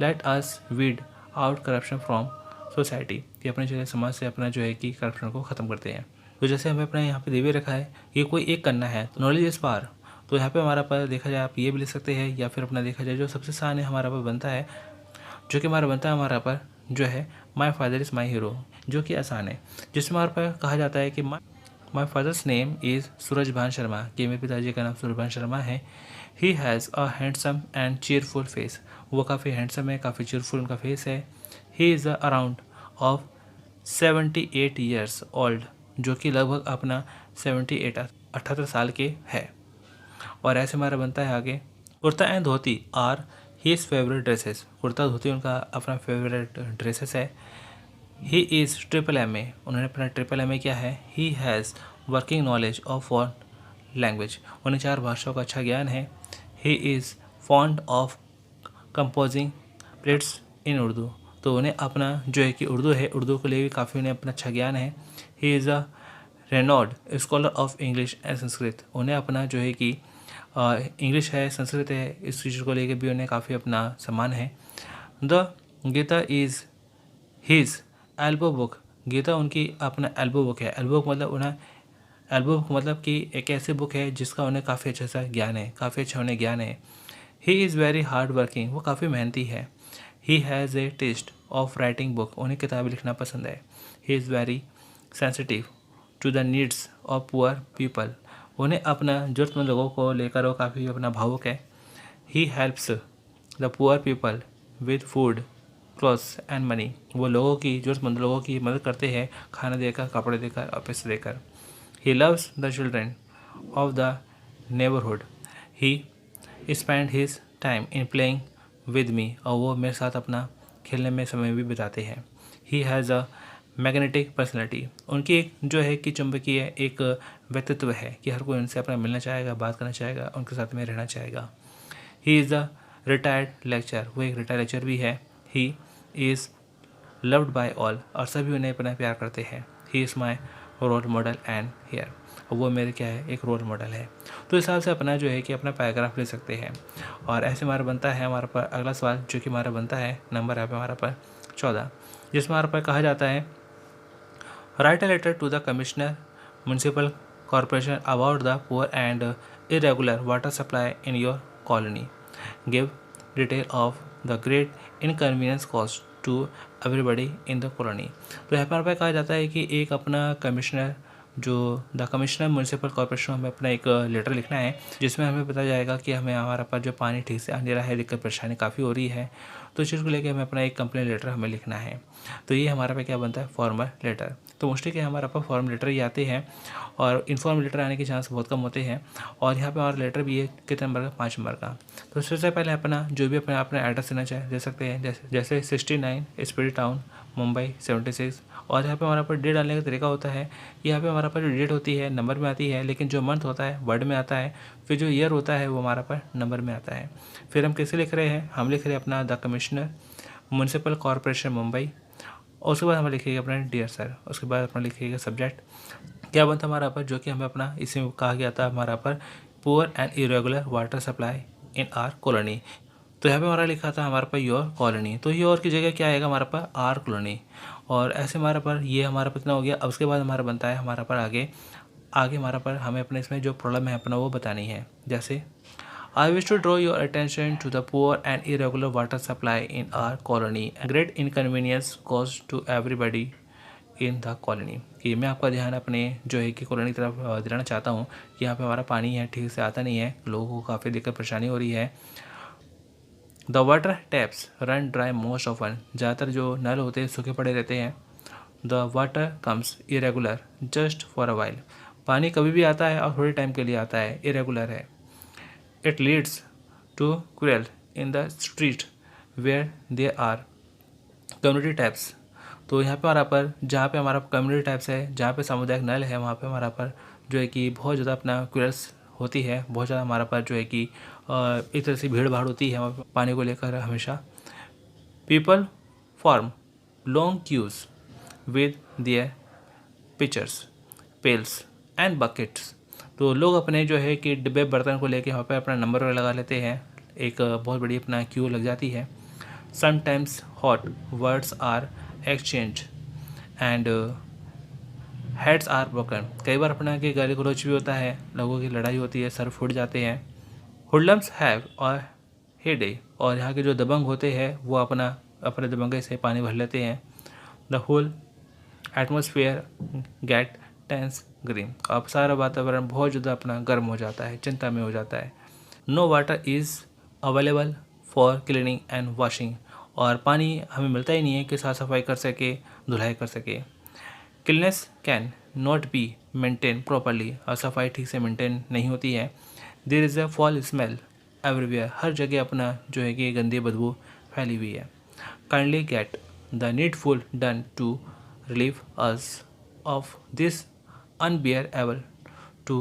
Let us weed out corruption from society, कि अपने जो है समाज से अपना जो है कि करप्शन को ख़त्म करते हैं। तो जैसे हमें अपना यहाँ पे दे भी रखा है कि कोई एक करना है, तो नॉलेज इज़ पावर, तो यहाँ पे हमारा पास देखा जाए आप ये भी लिख सकते हैं, या फिर अपना देखा जाए जो सबसे आसान है हमारा पास बनता है, जो कि हमारा बनता है हमारा पर जो है my father is my hero, जो कि आसान है। जिसमें हमारे पर कहा जाता है कि my father's name is Surajbhan Sharma, कि मेरे पिताजी का नाम सूरजभान शर्मा है। He has a handsome and cheerful face, वो काफ़ी हैंडसम है, काफ़ी चीयरफुल उनका फेस है। He is around of 78 years old, जो कि लगभग अपना 78 साल के है। और ऐसे हमारा बनता है आगे, kurta and dhoti are his favourite dresses, kurta dhoti उनका अपना फेवरेट ड्रेसेस है। ही इज़ MA, उन्होंने अपना MA किया है। He has working knowledge of 4 language, उन्हें 4 भाषाओं का अच्छा ज्ञान है। He is fond of composing plates in Urdu, तो उन्हें अपना जो है कि उर्दू है, उर्दू को लिए भी काफ़ी उन्हें अपना अच्छा ज्ञान है। He is a renowned scholar of English and Sanskrit, उन्हें अपना जो है कि इंग्लिश है संस्कृत है इस चीज़ को लेकर भी उन्हें काफ़ी अपना सम्मान है। The Gita is his elbow book, Gita उनकी अपना एल्बो बुक है। एल्बो बुक मतलब उन्हें एल्बो बुक मतलब कि एक ऐसी बुक है जिसका उन्हें काफ़ी अच्छा सा ज्ञान है, काफ़ी अच्छा उन्हें ज्ञान है। He is very hard working, वो काफ़ी मेहनती है। He has a taste of writing book, उन्हें किताबें लिखना पसंद है। He is very sensitive to the needs of poor people, उन्हें अपना ज़रूरतमंद लोगों को लेकर वो काफ़ी अपना भावुक है। He helps the poor people with food clothes and money, वो लोगों की ज़रूरतमंद लोगों की मदद करते हैं खाना देकर, कपड़े देकर और पैसे देकर। He loves the children of the neighbourhood, he spend his time in playing with me, और वो मेरे साथ अपना खेलने में समय भी बिताते हैं। He has a magnetic personality, उनकी एक जो है कि चुंबकीय एक व्यक्तित्व है कि हर कोई उनसे अपना मिलना चाहेगा, बात करना चाहेगा, उनके साथ में रहना चाहेगा। He is a retired lecture, वो एक रिटायर्ड लेक्चर भी है। He is loved by all, और सभी उन्हें अपना प्यार करते हैं। He is my role model and here, वो मेरे क्या है एक रोल मॉडल है। तो इस हिसाब से अपना जो है कि अपना पैराग्राफ लिख सकते हैं। और ऐसे हमारा बनता है हमारे पर अगला सवाल, जो कि हमारा बनता है नंबर यहाँ पे हमारा पर 14, जिसमें हमारे पर कहा जाता है write a letter to the commissioner municipal corporation about the poor and irregular water supply in your colony. Give detail of the great inconvenience caused to everybody in the colony. तो यहाँ पर कहा जाता है कि एक अपना कमिश्नर जो द कमिश्नर म्यूनसिपल कॉर्पोरेशन, हमें अपना एक लेटर लिखना है जिसमें हमें बताया जाएगा कि हमें हमारा पर जो पानी ठीक से आ नहीं रहा है, दिक्कत परेशानी काफ़ी हो रही है, तो इस चीज़ को लेकर हमें अपना एक कंप्लेन लेटर हमें लिखना है। तो ये हमारा पे क्या बनता है, फॉर्मल लेटर। तो मोस्टली क्या हमारा पर फॉर्म लेटर ही आते हैं और इनफॉर्म लेटर आने के चांस बहुत कम होते हैं। और यहाँ पे हमारा लेटर भी है कितने नंबर का, 5 नंबर का। तो सबसे पहले अपना जो भी अपना एड्रेस देना चाहे दे सकते हैं, जैसे 69 स्पिरिट टाउन मुंबई 76। और यहाँ पे हमारा पर डेट डालने का तरीका होता है, यहाँ पे हमारा पर जो डेट होती है नंबर में आती है, लेकिन जो मंथ होता है वर्ड में आता है, फिर जो ईयर होता है वो हमारा पर नंबर में आता है। फिर हम कैसे लिख रहे हैं, हम लिख रहे हैं अपना the commissioner municipal corporation Mumbai, और उसके बाद हम लिखिएगा अपना डियर सर, उसके बाद अपना लिखिएगा सब्जेक्ट क्या बनता हमारा पर, जो कि हमें अपना इसमें कहा गया था हमारा पर poor and irregular water supply in are colony. तो यहाँ पे हमारा लिखा था हमारे पर योर कॉलोनी, तो योर की जगह क्या आएगा हमारा पर आर कॉलोनी। और ऐसे हमारा पर ये हमारा पर इतना हो गया। अब उसके बाद हमारा बनता है हमारा पर आगे हमारा पर हमें अपने इसमें जो प्रॉब्लम है अपना वो बतानी है। जैसे I wish to draw your attention to the poor and irregular water supply in our colony, a great inconvenience caused to everybody in the colony. कि मैं आपका ध्यान अपने जो है कि कॉलोनी की तरफ दिलाना चाहता हूँ कि यहाँ पे हमारा पानी है ठीक से आता नहीं है, लोगों को काफ़ी दिक्कत परेशानी हो रही है। The water taps run dry most often, ज़्यादातर जो नल होते हैं सूखे पड़े रहते हैं। The water comes irregular just for a while, पानी कभी भी आता है और थोड़े टाइम के लिए आता है, इरेगुलर है। It leads to quarrel in the street where there are community taps. तो यहाँ पे हमारा पर जहाँ पे हमारा कम्युनिटी टाइप्स है, जहाँ पे सामुदायिक नल है, वहाँ पे हमारा पर जो है कि बहुत ज़्यादा अपना क्वेल्स होती है, बहुत ज़्यादा हमारा पर जो है कि एक तरह से भीड़ भाड़ होती है पानी को लेकर हमेशा। People form long queues with their pitchers pails and buckets. तो लोग अपने जो है कि डिब्बे बर्तन को लेके वहाँ पे अपना नंबर लगा लेते हैं, एक बहुत बड़ी अपना क्यू लग जाती है। Sometimes hot words are exchange and heads are broken, कई बार अपना के गाली गलौज भी होता है, लोगों की लड़ाई होती है, सर फूट जाते हैं। हुडलम्स हैव और हेडे, और यहाँ के जो दबंग होते हैं वो अपने दबंगे से पानी भर लेते हैं। The whole atmosphere get tense green, अब सारा वातावरण बहुत ज़्यादा अपना गर्म हो जाता है, चिंता में हो जाता है। No water is available for cleaning and washing, और पानी हमें मिलता ही नहीं है कि साफ़ सफाई कर सके, धुलाई कर सके। Cleanness can not be maintain properly, और सफाई ठीक से मेंटेन नहीं होती है। There is a foul smell everywhere, हर जगह अपना जो है कि गंदी बदबू फैली हुई है। Kindly get the needful done to relieve us of this unbearable to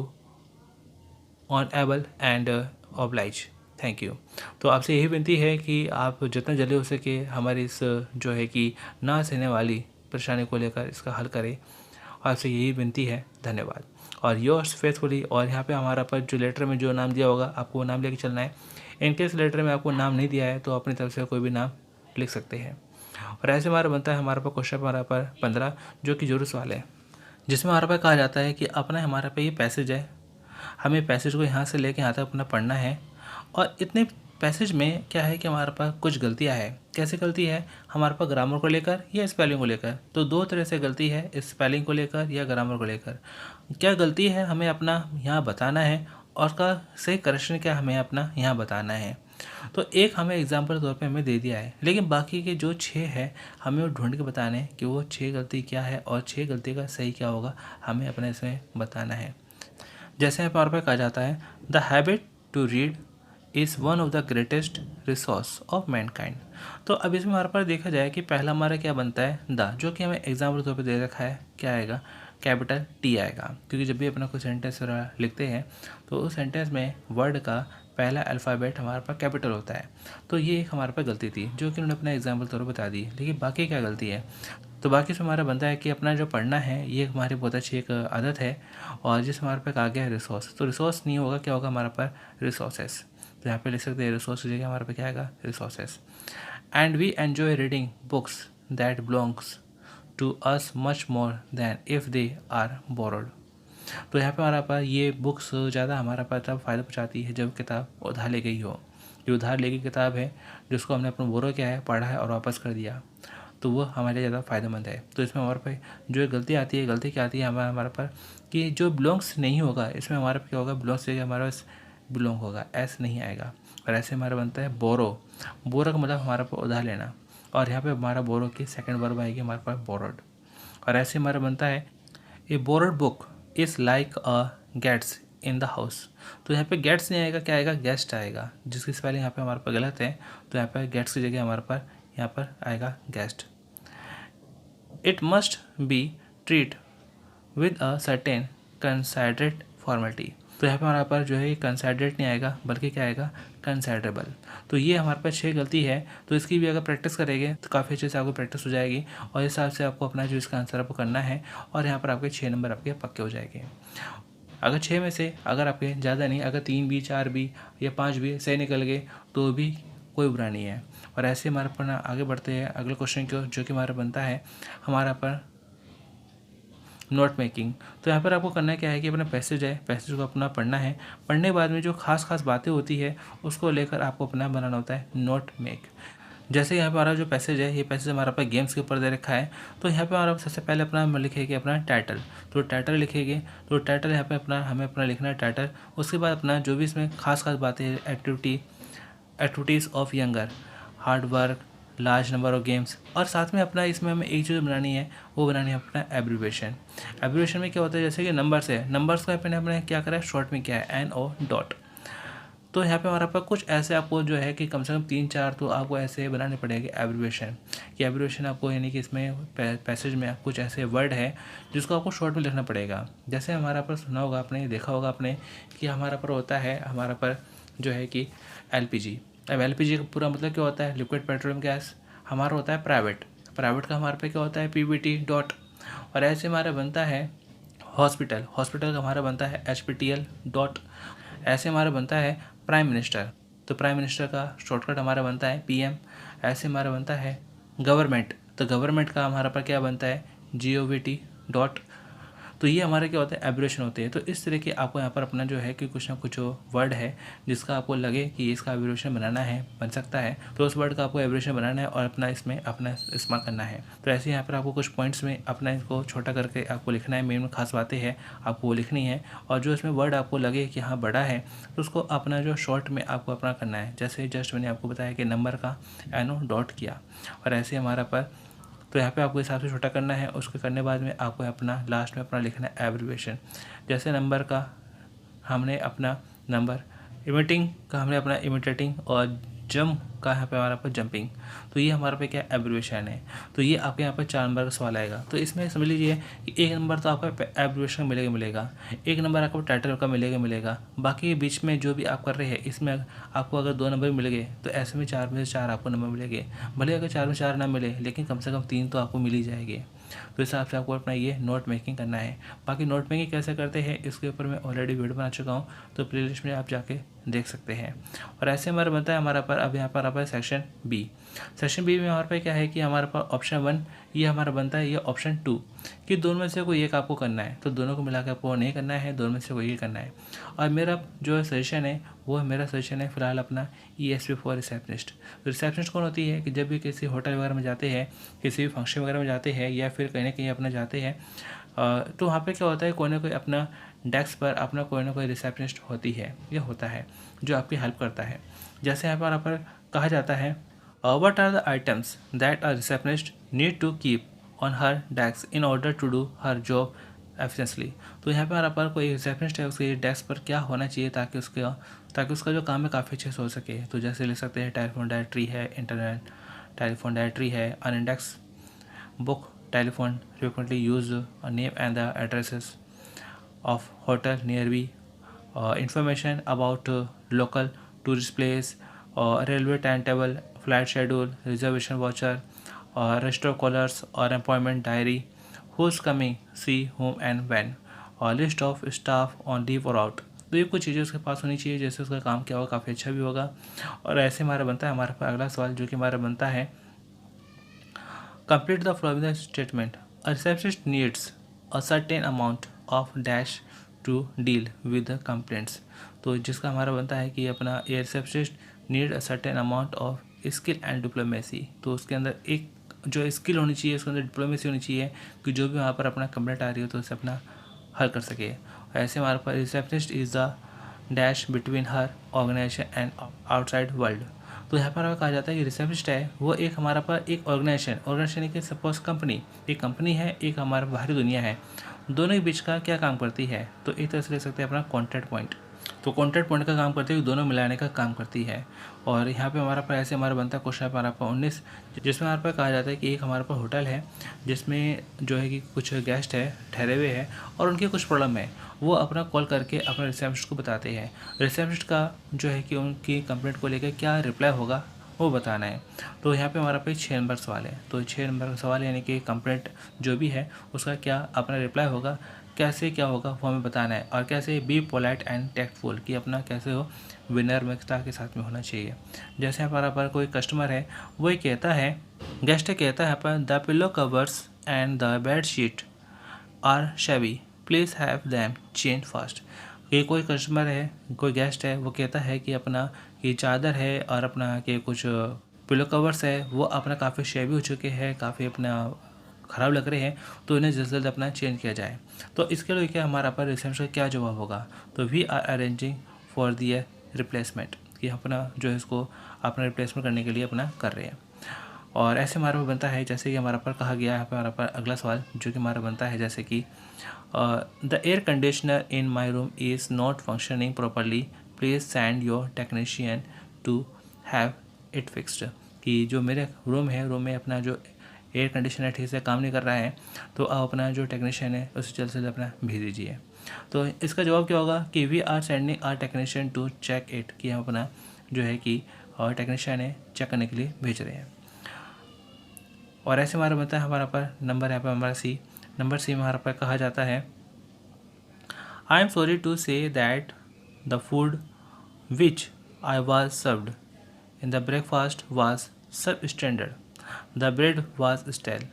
unable and oblige, thank you. तो आपसे यही विनती है कि आप जितना जल्दी हो सके हमारी इस जो है कि ना सहने वाली परेशानी को लेकर इसका हल करें, और आपसे यही विनती है। धन्यवाद। और योर्स फेथफुली, और यहाँ पे हमारा पर जो लेटर में जो नाम दिया होगा आपको वो नाम लेके चलना है। इनकेस लेटर में आपको नाम नहीं दिया है तो अपनी तरफ से कोई भी नाम लिख सकते हैं। और ऐसे हमारा बनता है हमारे पर क्वेश्चन हमारा पर 15, जो कि जरूर सवाल है, जिसमें हमारे पास कहा जाता है कि अपना हमारे पे ये पैसेज है, हमें पैसेज को यहाँ से लेके यहाँ तक अपना पढ़ना है। और इतने पैसेज में क्या है कि हमारे पास कुछ गलतियाँ है। कैसे गलती है, हमारे पास ग्रामर को लेकर या स्पेलिंग को लेकर। तो दो तरह से गलती है, स्पेलिंग को लेकर या ग्रामर को लेकर। क्या गलती है हमें अपना यहाँ बताना है, और उसका सही करेक्शन क्या हमें अपना यहाँ बताना है। तो एक हमें एग्जाम्पल के तौर पे हमें दे दिया है, लेकिन बाकी के जो 6 है हमें वो ढूंढ के बताने हैं कि वो 6 गलती क्या है और 6 गलती का सही क्या होगा, हमें अपने इसमें बताना है। जैसे हमारे पास कहा जाता है the habit to read is one of the greatest resource of mankind. तो अब इसमें हमारे पास देखा जाए कि पहला हमारा क्या बनता है द, जो कि हमें एग्जाम्पल तौर पे दे रखा है, क्या आएगा, कैपिटल टी आएगा। क्योंकि जब भी अपना कोई सेंटेंस लिखते हैं तो उस सेंटेंस में वर्ड का पहला अल्फ़ाबेट हमारे पास कैपिटल होता है। तो ये एक हमारे पास गलती थी जो कि उन्होंने अपना एग्जाम्पल तौर पर बता दी। लेकिन बाकी क्या गलती है, तो बाकी इसमें हमारा बनता है कि अपना जो पढ़ना है ये हमारी बहुत अच्छी एक आदत है। और जिस हमारे पास आ गया है रिसोर्स, तो रिसोर्स नहीं होगा, क्या होगा हमारा पर रिसोर्सेस। तो यहाँ पे लिख सकते हैं रिसोर्स की जगह हमारे पे क्या आएगा resources. And we enjoy reading books that belongs to us much more than if they are borrowed. तो यहाँ पे हमारा पास ये बुक्स ज़्यादा हमारा पास तब फ़ायदा पहुँचाती है जब किताब उधार ली गई हो। जो उधार ली गई किताब है जिसको हमने अपना बोरो किया है, पढ़ा है और वापस कर दिया, तो वो हमारे लिए ज़्यादा फ़ायदेमंद है। तो इसमें हमारे पे जो गलती आती है, गलती क्या आती है हमारे पर कि जो बिलोंग्स नहीं होगा, इसमें हमारे पे क्या होगा बिलोंग्स जगह हमारे पास बिलोंग होगा, एस नहीं आएगा। और ऐसे हमारा बनता है बोरो। बोरो का मतलब हमारे पर उधार लेना, और यहाँ पे हमारा बोरो की सेकंड वर्ब आएगी हमारे पास बोरोड। और ऐसे हमारा बनता है a borrowed book is like a गेट्स इन द हाउस। तो यहाँ पे गेट्स नहीं आएगा, क्या आएगा गेस्ट आएगा, जिसकी स्पेलिंग यहाँ पे हमारे पास गलत है। तो यहाँ पे गेट्स की जगह हमारे पास यहाँ पर आएगा guest. It must be treat with a certain considerate formality. तो यहाँ पे हमारे पास जो है ये कंसाइडरेट नहीं आएगा बल्कि क्या आएगा कंसाइडरेबल। तो ये हमारे पास 6 गलती है। तो इसकी भी अगर प्रैक्टिस करेंगे तो काफ़ी अच्छे से आपको प्रैक्टिस हो जाएगी, और इस हिसाब से आपको अपना जो इसका आंसर आपको करना है, और यहाँ पर आपके 6 नंबर आपके पक्के हो जाएंगे। अगर 6 में से अगर आपके ज़्यादा नहीं, अगर 3 भी 4 भी या 5 भी सही निकल गए तो भी कोई बुरा नहीं है। और ऐसे हमारे पर आगे बढ़ते हैं अगले क्वेश्चन की ओर, जो कि हमारा बनता है हमारा पर नोट मेकिंग। तो यहाँ पर आपको करना क्या है कि अपना पैसेज है, पैसेज को अपना पढ़ना है। पढ़ने के बाद में जो खास खास बातें होती है उसको लेकर आपको अपना बनाना होता है नोट मेक। जैसे यहाँ पर हमारा जो पैसेज है, ये पैसेज हमारा पर गेम्स के ऊपर दे रखा है। तो यहाँ पे हमारा सबसे पहले अपना लिखेंगे अपना टाइटल। तो टाइटल लिखेंगे, तो टाइटल यहाँ पे अपना हमें अपना लिखना है टाइटल। उसके बाद अपना जो भी इसमें खास खास बातें हैं, activities of younger, hard work, large number of games, और साथ में अपना इसमें हमें एक चीज़ बनानी है, वो बनानी है अपना एब्रीवेशन। एब्रीवेशन में क्या होता है, जैसे कि नंबर्स है, नंबर्स को अपने क्या करा है शॉर्ट में क्या है NO डॉट। तो यहाँ पे हमारे पास कुछ ऐसे आपको जो है कि कम से कम 3-4 तो आपको ऐसे बनाने पड़ेंगे एब्रीवेशन। कि एब्रीवेशन आपको यानी कि इसमें पैसेज में कुछ ऐसे वर्ड है जिसको आपको शॉर्ट में लिखना पड़ेगा। जैसे हमारा पर सुना होगा आपने, देखा होगा आपने कि हमारा पर होता है हमारा पर जो है कि LPG। अब LPG का पूरा मतलब क्या होता है, लिक्विड पेट्रोलियम गैस। हमारा होता है प्राइवेट, प्राइवेट का हमारे पे क्या होता है PBT डॉट। और ऐसे हमारा बनता है हॉस्पिटल, हॉस्पिटल का हमारा बनता है HPTL डॉट। ऐसे हमारा बनता है प्राइम मिनिस्टर, तो प्राइम मिनिस्टर का शॉर्टकट हमारा बनता है PM। ऐसे हमारा बनता है गवर्नमेंट, तो गवर्नमेंट का हमारा पर क्या बनता है GOVT डॉट। तो ये हमारे क्या होता है एब्रेशन होते हैं। तो इस तरह के आपको यहाँ पर अपना जो है कि कुछ ना कुछ वर्ड है जिसका आपको लगे कि इसका एब्रेशन बनाना है, बन सकता है, तो उस वर्ड का आपको एब्रेशन बनाना है और अपना इसमें अपना इस्तेमाल करना है। तो ऐसे यहाँ पर आपको कुछ पॉइंट्स में अपना इसको छोटा करके आपको लिखना है, मेन में खास बातें हैं आपको वो लिखनी है, और जो इसमें वर्ड आपको लगे कि हाँ बड़ा है तो उसको अपना जो शॉर्ट में आपको अपना करना है। जैसे जस्ट मैंने आपको बताया कि नंबर का NO डॉट किया, और ऐसे हमारा पर तो यहाँ पे आपको हिसाब से छोटा करना है। उसके करने बाद में आपको अपना लास्ट में अपना लिखना है एब्रीवेशन। जैसे नंबर का हमने अपना नंबर, इमिटिंग का हमने अपना इमिटेटिंग, और जम का यहाँ पे हमारा पर जंपिंग। तो ये हमारे पे क्या एब्रीवेशन है। तो ये आपके यहाँ पर 4 नंबर का सवाल आएगा। तो इसमें समझ लीजिए कि 1 नंबर तो आपका एब्रीवेशन मिलेगा, 1 नंबर आपको टाइटल का मिलेगा। बाकी बीच में जो भी आप कर रहे हैं इसमें आपको अगर 2 नंबर मिल गए तो ऐसे में 4 में से 4 आपको नंबर मिलेंगे। भले अगर 4 में 4 ना मिले लेकिन कम से कम 3 तो आपको मिल ही जाएंगे। तो इस हिसाब से आपको अपना ये नोट मेकिंग करना है। बाकी नोट मेकिंग कैसे करते हैं इसके ऊपर मैं ऑलरेडी वीडियो बना चुका हूँ, तो प्लेलिस्ट में आप जाके देख सकते हैं। और ऐसे हमारा बनता है हमारा पर अब यहाँ पर आप सेक्शन B। सेक्शन B में हमारे पे क्या है कि हमारे पास ऑप्शन 1 ये हमारा बनता है, ये ऑप्शन 2 कि दोनों में से कोई एक आपको करना है। तो दोनों को मिलाकर आपको नहीं करना है, दोनों में से कोई एक करना है। और मेरा जो सजेशन है वो मेरा सजेशन है फिलहाल अपना ESP फॉर रिसेप्शनिस्ट। तो रिसेप्शनिस्ट कौन होती है कि जब भी किसी होटल वगैरह में जाते हैं, किसी भी फंक्शन वगैरह में जाते हैं, या फिर कहीं ना कहीं अपना जाते हैं, तो वहाँ पे क्या होता है कोई ना कोई अपना डेस्क पर अपना कोई ना कोई रिसेप्शनिस्ट होती है या होता है जो आपकी हेल्प करता है। जैसे यहाँ पर कहा जाता है what are the items that a receptionist need to keep on her desk in order to do her job efficiently. तो यहाँ पे हमारे पास कोई रिसेप्शनिस्ट है, उसके डेस्क पर क्या होना चाहिए ताकि उसका जो काम है काफ़ी अच्छे से हो सके। तो जैसे लिख सकते हैं टेलीफोन डायरेक्टरी है, इंटरनेट टेलीफोन डायरेक्टरी है, an index book, telephone frequently used, name and the addresses of hotel nearby, information about local tourist place, railway timetable, flight schedule, reservation voucher, और रजिस्टर कॉलर्स और appointment diary, who's coming, see whom and when, और list of staff on leave और out. तो ये कुछ चीज़ें उसके पास होनी चाहिए, जैसे उसका काम क्या होगा, काफ़ी अच्छा भी होगा। और ऐसे हमारा बनता है हमारे पास अगला सवाल, जो कि हमारा बनता है complete the following statement. A receptionist needs a certain amount of dash to deal with the complaints. तो जिसका हमारा बनता है कि अपना a receptionist need a certain amount of skill and diplomacy. तो उसके अंदर एक जो स्किल होनी चाहिए, उसके अंदर डिप्लोमेसी होनी चाहिए कि जो भी वहाँ पर अपना कंप्लेंट आ रही हो तो उसे अपना हल कर सके। ऐसे हमारे पास receptionist is the dash between her organisation and outside world. तो यहाँ पर हमें कहा जाता है कि रिसेप्शनिस्ट है वो एक हमारा पर एक ऑर्गेनाइजेशन की सपोज कंपनी, एक कंपनी है, एक हमारा बाहरी दुनिया है, दोनों के बीच का क्या काम करती है। तो एक तरह से ले सकते हैं अपना कॉन्टैक्ट पॉइंट। तो कॉन्टैक्ट पॉइंट का काम करती है, दोनों मिलाने का काम करती है। और यहाँ पे हमारा पर ऐसे हमारा बनता है क्वेश्चन हमारा पर 19, जिसमें हमारे पर कहा जाता है कि एक हमारे पर होटल है जिसमें जो है कि कुछ गेस्ट है ठहरे हुए हैं और उनकी कुछ प्रॉब्लम है, वो अपना कॉल करके अपने रिसेप्शनिस्ट को बताते हैं। रिसेप्शनिस्ट का जो है कि उनकी कंप्लेंट को लेकर क्या रिप्लाई होगा वो बताना है। तो यहाँ पे हमारा पे 6 नंबर सवाल है। तो 6 नंबर का सवाल यानी कि कंप्लेंट जो भी है उसका क्या अपना रिप्लाई होगा, कैसे क्या होगा वो हमें बताना है, और कैसे बी पोलाइट एंड टेक्टफुल कि अपना कैसे हो विनम्रता के साथ में होना चाहिए। जैसे हमारा पर कोई कस्टमर है, वही कहता है, गेस्ट कहता है पर the pillow covers and the bed sheet are shabby, please have them change fast. ये कोई कस्टमर है, कोई गेस्ट है, वो कहता है कि अपना ये चादर है और अपना के कुछ पिलो कवर्स है वो अपना काफ़ी शेवी हो चुके हैं, काफ़ी अपना ख़राब लग रहे हैं, तो इन्हें जल्द से जल्द अपना चेंज किया जाए। तो इसके लिए क्या हमारा पर रिसेप्शन का क्या जवाब होगा, तो we are arranging for the replacement कि अपना जो है इसको अपना रिप्लेसमेंट करने के लिए अपना कर रहे हैं। और ऐसे हमारा पर बनता है जैसे कि हमारा पर कहा गया है हमारा पर अगला सवाल जो कि हमारा बनता है जैसे कि the air conditioner in my room is not functioning properly, please send your technician to have it fixed. कि जो मेरे रूम है, रूम में अपना जो एयर कंडीशनर ठीक से काम नहीं कर रहा है, तो आप अपना जो टेक्नीशियन है उसे जल्द से जल्द अपना भेज दीजिए। तो इसका जवाब क्या होगा कि we are sending our technician to check it, कि हम अपना जो है कि टेक्नीशियन है चेक करने के लिए भेज रहे हैं। और ऐसे हमारा बनता है हमारा पर नंबर यहाँ पर हमारा सी, नंबर सी में हमारा पर कहा जाता है I am sorry to say that the food which I was served in the breakfast was substandard, the bread was stale,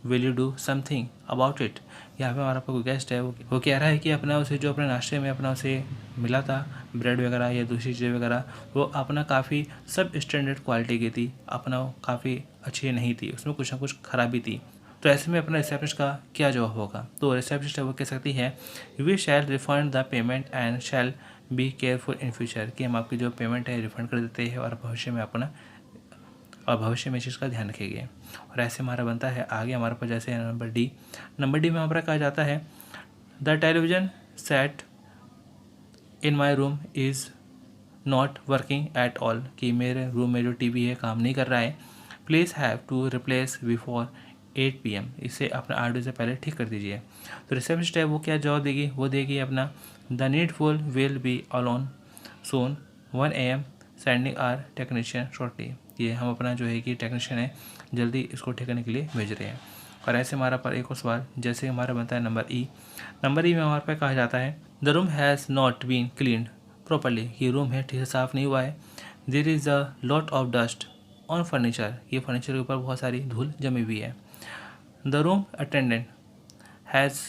will you do something about it. यहाँ पे हमारा कोई गेस्ट है, वो कह रहा है कि अपना उसे जो अपने नाश्ते में अपना उसे मिला था ब्रेड वगैरह या दूसरी चीज़ें वगैरह, वो अपना काफ़ी सब स्टैंडर्ड क्वालिटी की थी, अपना काफ़ी अच्छी नहीं थी, उसमें कुछ ना कुछ खराबी थी। तो ऐसे में अपना रिसेप्शनिस्ट का क्या जवाब होगा, तो रिसेप्शनिस्ट वो कह सकती है we shall refund the payment and shall be careful in future, कि हम आपकी जो पेमेंट है रिफंड कर देते हैं और भविष्य में इस चीज़ का ध्यान रखेंगे। और ऐसे हमारा बनता है आगे हमारे पास जैसे नंबर डी, नंबर डी में हमारा कहा जाता है the television set in my room is not working at all, कि मेरे रूम में जो टीवी है काम नहीं कर रहा है, please have to replace before 8 PM, इसे अपना 8 बजे से पहले ठीक कर दीजिए। तो रिसेप्शनिस्ट है वो क्या जवाब देगी, वो देगी अपना the needful will be alone soon 1 AM sending our technician shortly, ये हम अपना जो है कि टेक्नीशियन है जल्दी इसको ठीक करने के लिए भेज रहे हैं। और ऐसे हमारा पर एक और सवाल जैसे हमारा बनता है नंबर ई, नंबर ई में हमारे पर कहा जाता है the room has not been cleaned properly, ये रूम है ठीक से साफ़ नहीं हुआ है, there is a lot of dust on furniture, ये फर्नीचर के ऊपर बहुत सारी धूल जमी हुई है, the room attendant has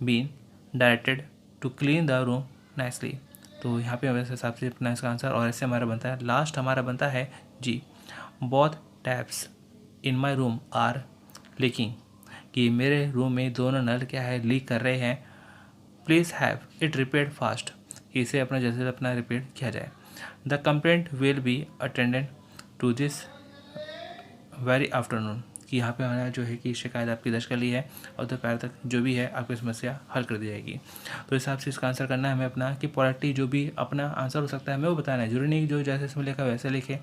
been directed to clean the room nicely. तो यहाँ पे हमारे हिसाब से अपना इसका आंसर, और ऐसे हमारा बनता है लास्ट हमारा बनता है G, both taps in my room are leaking, कि मेरे रूम में दोनों नल क्या है लीक कर रहे हैं, please have it repaired fast, इसे अपना जैसे अपना रिपेयर किया जाए, the complaint will be attended to this very afternoon, कि यहाँ पे हमारा जो है कि शिकायत आपकी दर्ज कर ली है और दोपहर तक जो भी है आपकी समस्या हल कर दी जाएगी। तो इस हिसाब से इसका आंसर करना है हमें अपना कि पोलाइटली जो भी अपना आंसर हो सकता है हमें वो बताना है, जरूरी नहीं जो जैसे इसमें लिखा वैसे लिखे,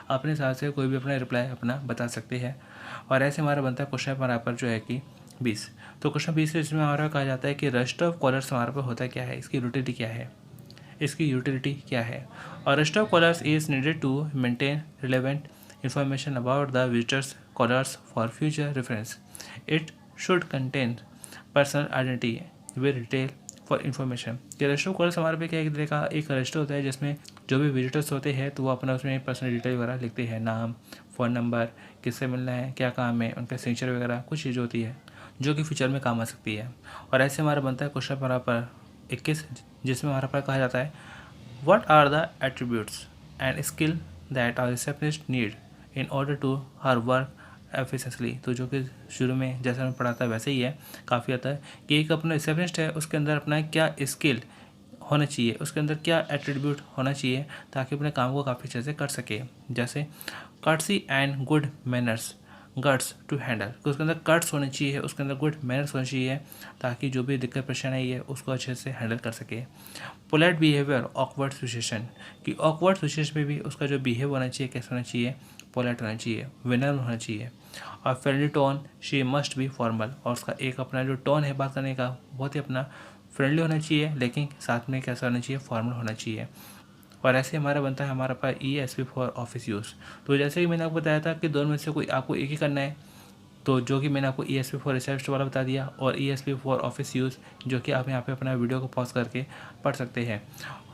अपने हिसाब से कोई भी अपना रिप्लाई अपना बता सकते हैं। और ऐसे हमारा बनता है क्वेश्चन हमारा पर जो है कि 20, तो क्वेश्चन 20 इसमें हमारा कहा जाता है कि रजिस्टर ऑफ कॉलर्स हमारे पर होता क्या है, इसकी यूटिलिटी क्या है, और register of callers is needed to maintain relevant information about the visitors scholars for future reference. It should contain personal identity with detail for information. कि रजिस्टर कॉलर्स हमारे पे क्या एक तरह का एक रजिस्टर होता है जिसमें जो भी विजिटर्स होते हैं तो वो अपना उसमें पर्सनल डिटेल वगैरह लिखते हैं, नाम, फ़ोन नंबर, किससे मिलना है, क्या काम है, उनका सिग्नेचर वगैरह कुछ चीज़ होती है जो कि फ्यूचर में काम आ सकती है। और ऐसे हमारा बनता है क्वेश्चन पर 21, जिसमें हमारा पर कहा जाता है what are the attributes and skill that are receptionist need in order to her work efficiently. तो जो कि शुरू में जैसा मैं पढ़ा था वैसे ही है, काफ़ी आता है कि एक अपना रिसेप्शनिस्ट है उसके अंदर अपना क्या स्किल होना चाहिए, उसके अंदर क्या एट्रीब्यूट होना चाहिए ताकि अपने काम को काफ़ी अच्छे से कर सके। जैसे courtesy and good manners, guts to handle, उसके अंदर कट्स होने चाहिए, उसके अंदर गुड मैनर्स होने चाहिए ताकि जो भी दिक्कत परेशानी है उसको अच्छे से हैंडल कर सके। पोलाइट बिहेवियर ऑकवर्ड सिचुएशन, कि ऑकवर्ड सिचुएशन में भी उसका जो बिहेव होना चाहिए कैसे होना चाहिए, पोलाइट होना चाहिए, विनम्र होना चाहिए। और friendly tone, she must be formal, और उसका एक अपना जो टोन है बात करने का बहुत ही अपना फ्रेंडली होना चाहिए, लेकिन साथ में कैसा होना चाहिए, फॉर्मल होना चाहिए। और ऐसे हमारा बनता है हमारा पास ESP फॉर ऑफिस यूज़। तो जैसे कि मैंने आपको बताया था कि दोनों में से कोई आपको एक ही करना है, तो जो कि मैंने आपको ESP फॉर रिसेप्शन वाला बता दिया और ESP फॉर ऑफिस यूज़ जो कि आप यहाँ पे अपना वीडियो को पॉज करके पढ़ सकते हैं,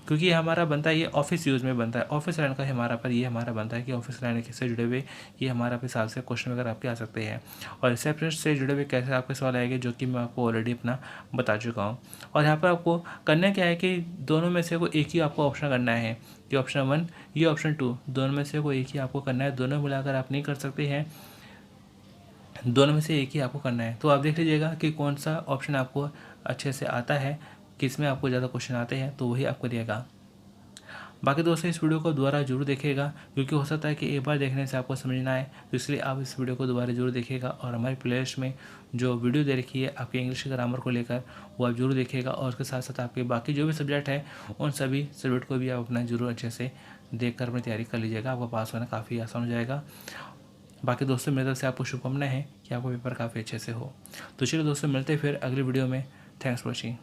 क्योंकि ये हमारा बनता है ये ऑफिस यूज़ में बनता है। ऑफिस लाइन का हमारा पर ये हमारा बनता है कि ऑफिस लाइन से जुड़े हुए ये हमारा पे साल से क्वेश्चन वगैरह आपके आ सकते हैं। और रिसेप्शनिस्ट से जुड़े हुए कैसे आपके सवाल आएंगे जो कि मैं आपको ऑलरेडी अपना बता चुका हूँ। और यहाँ पर आपको करना क्या है कि दोनों में से कोई एक ही आपको ऑप्शन करना है, कि ऑप्शन 1 ये ऑप्शन 2, दोनों में से कोई एक ही आपको करना है। दोनों मिलाकर आप नहीं कर सकते हैं, दोनों में से एक ही आपको करना है। तो आप देख लीजिएगा कि कौन सा ऑप्शन आपको अच्छे से आता है, किस में आपको ज़्यादा क्वेश्चन आते हैं, तो वही आप करिएगा। बाकी दोस्तों इस वीडियो को दोबारा जरूर देखिएगा, क्योंकि हो सकता है कि एक बार देखने से आपको समझ ना आए, तो इसलिए आप इस वीडियो को दोबारा जरूर देखिएगा। और हमारी प्लेलिस्ट में जो वीडियो दे रखी है आपके इंग्लिश के ग्रामर को लेकर, वो आप जरूर देखिएगा। और उसके साथ साथ आपके बाकी जो भी सब्जेक्ट है उन सभी सब्जेक्ट को भी आप अपना जरूर अच्छे से देख कर अपनी तैयारी कर लीजिएगा, आपका पास होना काफ़ी आसान हो जाएगा। बाकी दोस्तों मेरी तरफ से आपको शुभकामनाएं हैं कि आपका पेपर काफ़ी अच्छे से हो। तो चलिए दोस्तों मिलते हैं फिर अगली वीडियो में। Thanks for watching.